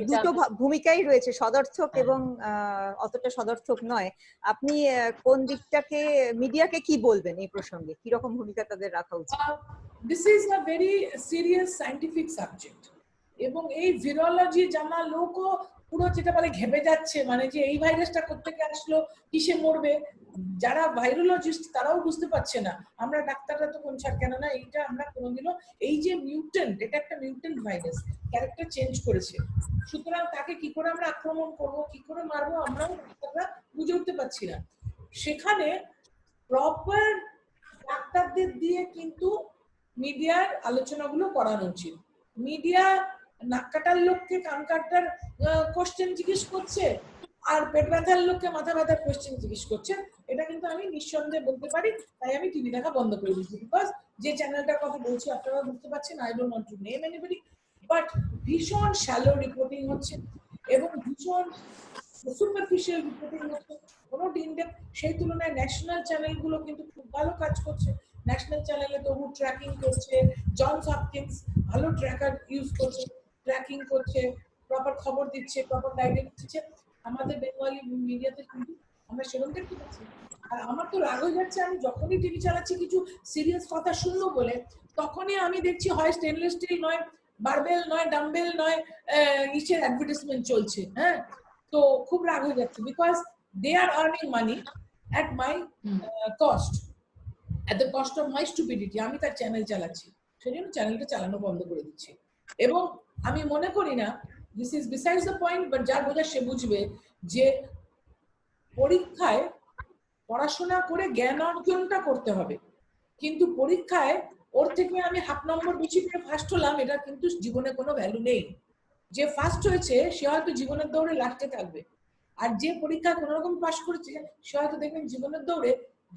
দুটো ভূমিকাই রয়েছে, সদর্থক এবং অতটা সদর্থক নয়। আপনি কোন দিকটাকে, মিডিয়াকে কি বলবেন এই প্রসঙ্গে, কি রকম ভূমিকা তাদের রাখা উচিত? This is a very serious scientific subject এবং এই ভিরোলজি জানা লোকও পুরো যেটা বলে ঘেপে যাচ্ছে, মানে যে এই ভাইরাসটা কোত্থেকে আসলো, কিসে মরবে। যারা ভাইরোলজিস্ট তারাও বুঝতে পারছে না, আমরা ডাক্তাররা তো কোন ছাড়, কেননা এইটা আমরা কোনোদিনও, এই যে মিউটেন্ট, এটা একটা মিউটেন্ট ভাইরাস, ক্যারেক্টার চেঞ্জ করেছে। সুতরাং তাকে কি করে আমরা আক্রমণ করবো, কি করে মারবো, আমরাও ডাক্তাররা বুঝে উঠতে পারছি না। সেখানে প্রপার ডাক্তারদের দিয়ে কিন্তু মিডিয়ার আলোচনাগুলো করানো উচিত। মিডিয়া নাক কাটার লোককে কান কাটার কোশ্চেন জিজ্ঞেস করছে আর পেট ব্যথার লোককে মাথা ব্যথার কোশ্চেন জিজ্ঞেস করছে, এটা কিন্তু আমি নিঃসন্দেহে বলতে পারি। তাই আমি টিভি দেখা বন্ধ করে দিয়েছি, বিকজ যে চ্যানেলটার কথা বলছি আপনারা বুঝতে পারছেন, I don't want to name anybody, but ভীষণ শ্যালো রিপোর্টিং হচ্ছে এবং ভীষণ সুপারফিশিয়াল রিপোর্টিং হচ্ছে, কোনো ইনডেপথ। সেই তুলনায় ন্যাশনাল চ্যানেলগুলো কিন্তু খুব ভালো কাজ করছে। ন্যাশনাল চ্যানেলে তবু ট্র্যাকিং করছে, জনস হপকিন্স ভালো ট্র্যাকার ইউজ করছে, ট্র্যাকিং করছে, প্রপার খবর দিচ্ছে, প্রপার গাইডেন্স দিচ্ছে। আমাদের বেঙ্গলি মিডিয়াতে কিন্তু আমরা সেরকম দেখতে পাচ্ছি। আর আমার তো রাগ হয়ে যাচ্ছে, আমি যখনই টিভি চালাচ্ছি কিছু সিরিয়াস কথা শুনবো বলে, তখনই আমি দেখছি হয় স্টেনলেস স্টিল নয়, বারবেল নয়, ডাম্বেল নয়, ইসের অ্যাডভার্টাইজমেন্ট চলছে। হ্যাঁ, তো খুব রাগ হয়ে যাচ্ছে, because they are earning money at my cost, at the cost of my stupidity। আমি তার চ্যানেল চালাচ্ছি, সেই জন্য চ্যানেলটা চালানো বন্ধ করে দিচ্ছি। এবং আমি মনে করি না, this is besides the point, but যার বোঝা সে বুঝবে যে পরীক্ষায় পড়াশোনা করে জ্ঞান অর্জনটা করতে হবে, কিন্তু পরীক্ষায় ওর থেকে আমি হাফ নম্বর বেশি পেয়ে ফার্স্ট হলাম, এটা কিন্তু জীবনে কোনো ভ্যালু নেই। যে ফার্স্ট হয়েছে সে হয়তো জীবনের দৌড়ে লাস্টে থাকবে, আর যে পরীক্ষা কোনো রকম পাশ করেছে সে হয়তো দেখবেন জীবনের দৌড়ে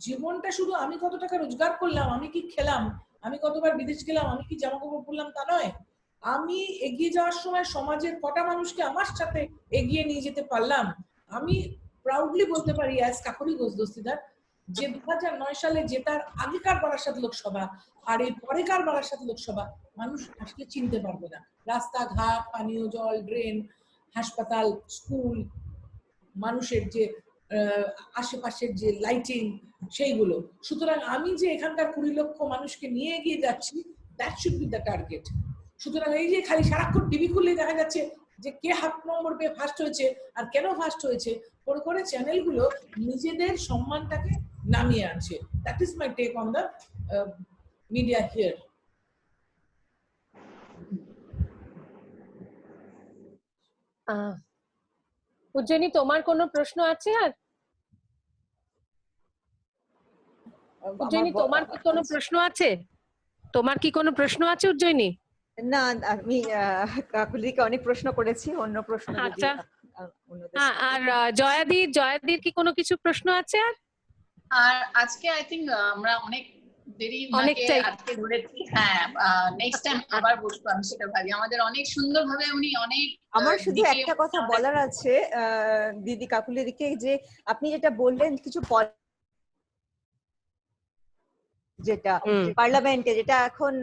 জীবনটা শুধু আমি কত টাকা রোজগার করলাম, আমি কি খেলাম, আমি কতবার বিদেশ গেলাম, আমি কি জামা কাপড় পরলাম তা নয়, আমি এগিয়ে যাওয়ার সময় সমাজের কটা মানুষকে আমার সাথে এগিয়ে নিয়ে যেতে পারলাম। আমি প্রাউডলি বলতে পারি অ্যাজ কাকলি ঘোষ দস্তিদার যে 2009 সালে জেতার আগেকার বারাসাত লোকসভা আর এই পরেকার বারাসাত লোকসভা মানুষ আজকে চিনতে পারবে না। রাস্তাঘাট, পানীয় জল, ড্রেন, হাসপাতাল, স্কুল, মানুষের যে আশেপাশের যে লাইটিং সেইগুলো। সুতরাং আমি যে এখানকার 20 লক্ষ মানুষকে নিয়ে এগিয়ে যাচ্ছি, that should be the target. সুতরাং এই যে খালি সারাক্ষণ টিভি খুললেই দেখা যাচ্ছে যে কে হাফ নম্বর পেয়ে ফার্স্ট হয়েছে আর কেন ফার্স্ট হয়েছে, করে করে চ্যানেলগুলো নিজেদের সম্মানটাকে নামিয়ে আনছে। That is my take on the media here. Ujjayini, তোমার কোনো প্রশ্ন আছে? আর উজ্জয়িনী, তোমার কি কোনো প্রশ্ন আছে? তোমার কি কোনো প্রশ্ন আছে উজ্জয়িনী? না, আমি কাকুলিকে অনেক প্রশ্ন করেছি, অন্য প্রশ্ন যদি আচ্ছা। আর জয়াদির কি কোনো কিছু প্রশ্ন আছে? আর আজকে আই থিংক আমরা অনেক দেরি আজকে ধরেছি। হ্যাঁ, নেক্সট টাইম আবার বসবো, আমি সেটা ভাবি। আমাদের অনেক সুন্দরভাবে উনি অনেক আমার শুধু একটা কথা বলার আছে দিদি কাকুলিদিকে, যে আপনি যেটা বললেন কিছু যেটা পার্লামেন্টে যেটা এখন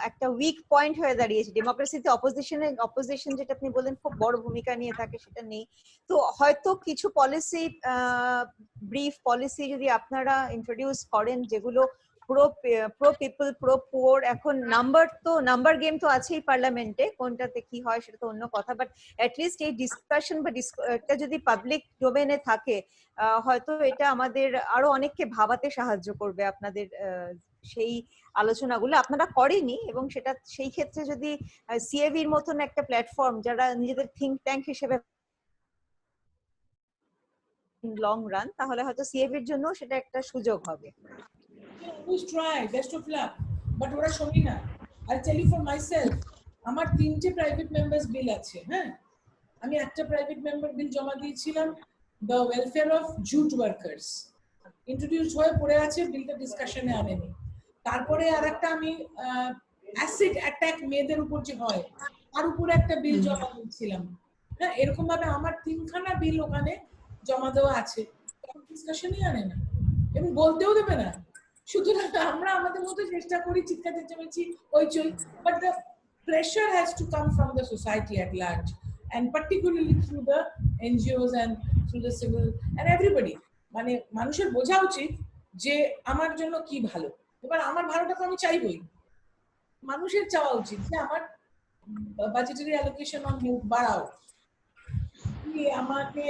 একটা উইক পয়েন্ট হয়ে দাঁড়িয়েছে, ডেমোক্রেসিতে অপোজিশন যেটা আপনি বললেন খুব বড় ভূমিকা নিয়ে থাকে, সেটা নেই। তো হয়তো কিছু পলিসি, ব্রিফ পলিসি যদি আপনারা ইন্ট্রোডিউস করেন যেগুলো প্রো পিপল, প্রো পুয়ার। এখন নাম্বার গেম তো আছেই পার্লামেন্টে, কোনটাতে কি হয় সেটা তো অন্য কথা, বাট অ্যাটলিস্ট এই ডিসকাশন বা এটা যদি পাবলিক ডোমেনে থাকে, হয়তো এটা আমাদের আরো অনেককে ভাবাতে সাহায্য করবে। আপনাদের সেই আলোচনাগুলো আপনারা করেনি, এবং সেটা সেই ক্ষেত্রে যদি সিএভির মতন একটা প্ল্যাটফর্ম, যারা নিজেদের থিঙ্ক ট্যাঙ্ক হিসেবে লং রান, তাহলে হয়তো সিএভির জন্য সেটা একটা সুযোগ হবে। Always try, best of luck, but ওরা শুনি না। I'll tell you for myself, আমার 3টে প্রাইভেট মেম্বার্স বিল আছে। হ্যাঁ, আমি একটা প্রাইভেট মেম্বার বিল জমা দিয়েছিলাম, the welfare of jute workers, introduce হয়ে পড়ে আছে, বিলটা ডিসকাশনে আনেনি। তারপরে আর একটা আমি অ্যাসিড অ্যাটাক মেয়েদের উপর যে হয় তার উপরে একটা বিল জমা দিয়েছিলাম। হ্যাঁ, এরকম ভাবে আমার 3খানা বিল ওখানে জমা দেওয়া আছে, ডিসকাশনই আনে না এবং বলতেও দেবে না। সুতরাং আমরা আমাদের মতো চেষ্টা করি, চিৎকার চেঁচামেচি হইচই, but the pressure has to come from the society at large, and particularly through the NGOs and through the civil and everybody. মানে মানুষের বোঝা উচিত যে আমার জন্য কি ভালো। এবার আমার ভালোটা তো আমি চাইবই, মানুষের চাওয়া উচিত যে আমার বাজেটারি অ্যালোকেশন অন হেলথ বাড়াও, আমাকে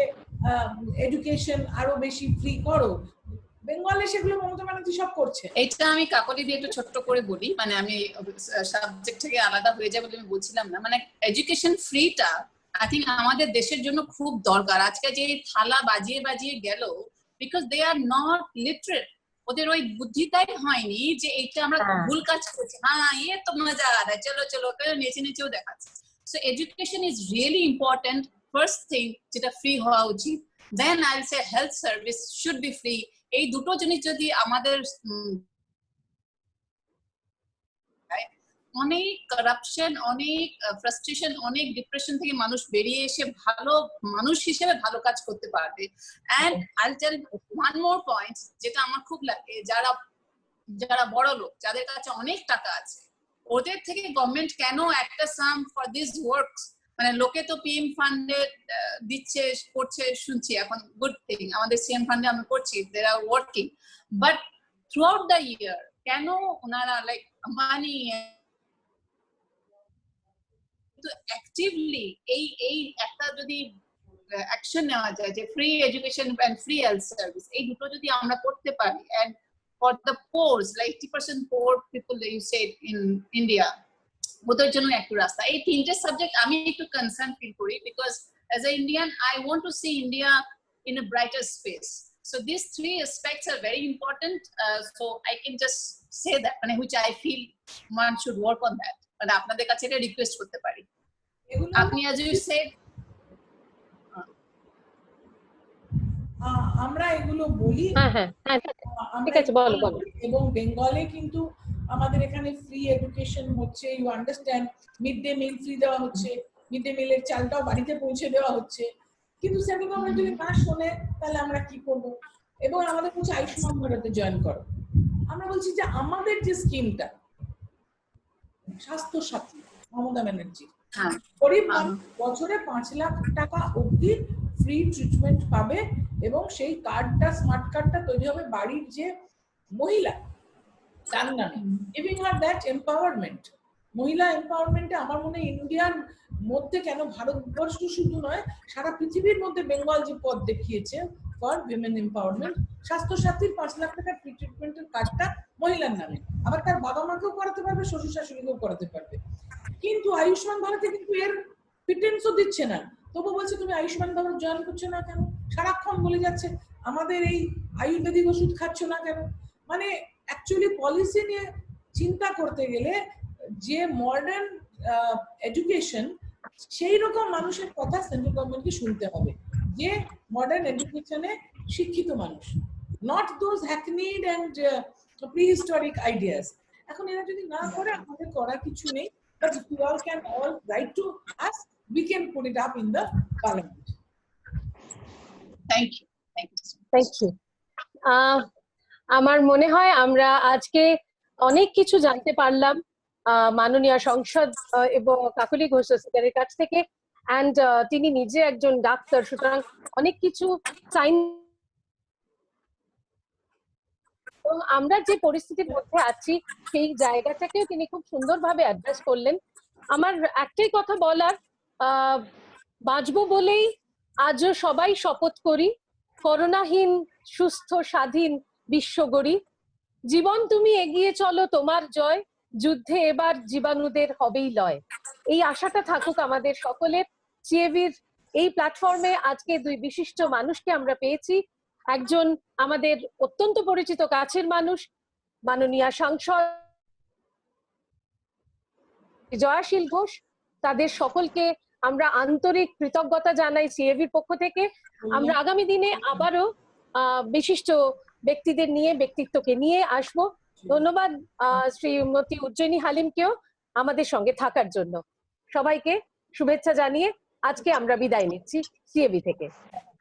এডুকেশন আরো বেশি ফ্রি করো। বেঙ্গলে সেগুলো মমতা ব্যানার্জি সব করছে। এটা আমি কাকলি দিয়ে একটু ছোট্ট করে বলি, মানে আমি সাবজেক্ট থেকে আলাদা হয়ে যাবে বলে আমি বলছিলাম না। মানে এডুকেশন ফ্রিটা আই থিঙ্ক আমাদের দেশের জন্য খুব দরকার। আজকে যে থালা বাজিয়ে বাজিয়ে গেল, because they are not literate, ওদের ওই বুদ্ধিটাই হয়নি যে এইটা আমরা ভুল কাজ করছি। হ্যাঁ, ইয়ে তো মজা আ রহা, চলো চলো, নেচে নেচেও দেখাচ্ছে। So education is really important, first thing যেটা ফ্রি হওয়া উচিত। Then I will say health service should be free. এই দুটো জিনিস যদি আমাদের, অনেক কারাপশন, অনেক ফ্রাস্ট্রেশন, অনেক ডিপ্রেশন থেকে মানুষ বেরিয়ে এসে ভালো মানুষ হিসেবে ভালো কাজ করতে পারবে। And I will tell one more point, যেটা আমার খুব লাগে, যারা বড় লোক, যাদের কাছে অনেক টাকা আছে, ওদের থেকে গভর্নমেন্ট কেন একটা সাম ফর দিস ওয়ার্কস, মানে লোকে তো পিএম ফান্ডে দিচ্ছে, করছে, শুনছি এখন, গুড থিং, আমাদের সিএম ফান্ডে আমরা করছি, they are working, but throughout the year কেন ওনারা লাইক মানি অ্যাক্টিভলি এই একটা যদি অ্যাকশন নেওয়া যায় যে free education and free health service, এই দুটো যদি আমরা করতে পারি, and for the poors, like 80% poor people you said in India, ওদের জন্য একটু রাস্তা। এই 3টে সাবজেক্ট আমি একটু কনসার্ন ফিল করি, because as a Indian I want to see India in a brighter space. So these three aspects are very important. So I can just say that, which I feel one should work on that. But আপনাদের কাছে এটা request করতে পারি। আপনি as you said, আমরা এগুলো বলি, হ্যাঁ হ্যাঁ হ্যাঁ ঠিক আছে, বলো বলো। এবং বেঙ্গলে কিন্তু আমাদের এখানে ফ্রি এডুকেশন হচ্ছে, you understand, mid day meal free দেওয়া হচ্ছে, মিড ডে মিলের চালটাও বাড়িতে পৌঁছে দেওয়া হচ্ছে, কিন্তু সেগুলো আমরা যদি না শোনে তাহলে আমরা কি করব? এবং আমাদের বলছে আয়ুষ্মান ভারতে জয়েন করো। আমরা বলছি যে আমাদের যে স্কিমটা স্বাস্থ্য সাথী মমতা ব্যানার্জি, গরিব বছরে 5 লাখ টাকা অবধি ফ্রি ট্রিটমেন্ট পাবে, এবং সেই কার্ডটা, স্মার্ট কার্ডটা তৈরি হবে বাড়ির যে মহিলা তার নামে, গিভিং হার দ্যাট এম্পাওয়ারমেন্ট। মহিলা এম্পাওয়ারমেন্টে আমার মনে হয় ইন্ডিয়ার মধ্যে কেন, ভারতবর্ষ শুধু নয়, সারা পৃথিবীর মধ্যে বেঙ্গল যে পথ দেখিয়েছে ফর উইমেন এম্পাওয়ারমেন্ট। স্বাস্থ্য সাথীর 5 লাখ টাকার ফ্রি ট্রিটমেন্টের কার্ডটা মহিলার নামে, আবার তার বাবা মাকেও করাতে পারবে, শ্বশুর শাশুড়িকেও করাতে পারবে। কিন্তু আয়ুষ্মান ভারতে কিন্তু এর ফিটেন্সও দিচ্ছে না, তবু বলছে তুমি আয়ুষ্মান ভারত জয়েন করছো না কেন? সারাক্ষণ বলে যাচ্ছে আমাদের এই আয়ুর্বেদিক ওষুধ খাচ্ছ না কেন? মানে অ্যাকচুয়ালি পলিসি নিয়ে চিন্তা করতে গেলে যে মডার্ন এডুকেশন, সেই রকম মানুষের কথা সেন্ট্রাল গভর্নমেন্টকে শুনতে হবে, যে মডার্ন এডুকেশনে শিক্ষিত মানুষ, not those hackneyed and প্রিহিস্টোরিক ideas. এখন এরা যদি না করে, আমাদের করা কিছু নেই, but if you all can all write to us, we can put it up in the parliament. Thank you. Thank you. আমার মনে হয় আমরা আজকে অনেক কিছু জানতে পারলাম মাননীয় সংসদ এবং কাকলি ঘোষ দস্তিদারের কাছ থেকে, অ্যান্ড তিনি নিজে একজন ডাক্তার, সুতরাং অনেক কিছু সাইন, এবং আমরা যে পরিস্থিতির মধ্যে আছি সেই জায়গাটাকেও তিনি খুব সুন্দরভাবে অ্যাড্রেস করলেন। আমার একটাই কথা বলার, বাঁচবো বলেই আজও সবাই শপথ করি, করোনাহীন সুস্থ স্বাধীন বিশ্ব গড়ি, জীবন তুমি এগিয়ে চলো তোমার জয়, যুদ্ধে এবার জীবাণুদের হবেই লয়। এই আশাটা থাকুক আমাদের সকলের। সিএভির এই প্ল্যাটফর্মে আজকে দুই বিশিষ্ট মানুষকে আমরা পেয়েছি, একজন আমাদের অত্যন্ত পরিচিত কাছের মানুষ, মাননীয় সাংসদ জয়াশীল ঘোষ, তাদের সকলকে আমরা আন্তরিক কৃতজ্ঞতা জানাই সিএভির পক্ষ থেকে। আমরা আগামী দিনে আবারও বিশিষ্ট ব্যক্তিত্বকে নিয়ে আসবো। ধন্যবাদ শ্রীমতী উজ্জয়িনী হালিমকেও আমাদের সঙ্গে থাকার জন্য। সবাইকে শুভেচ্ছা জানিয়ে আজকে আমরা বিদায় নিচ্ছি সিএভি থেকে।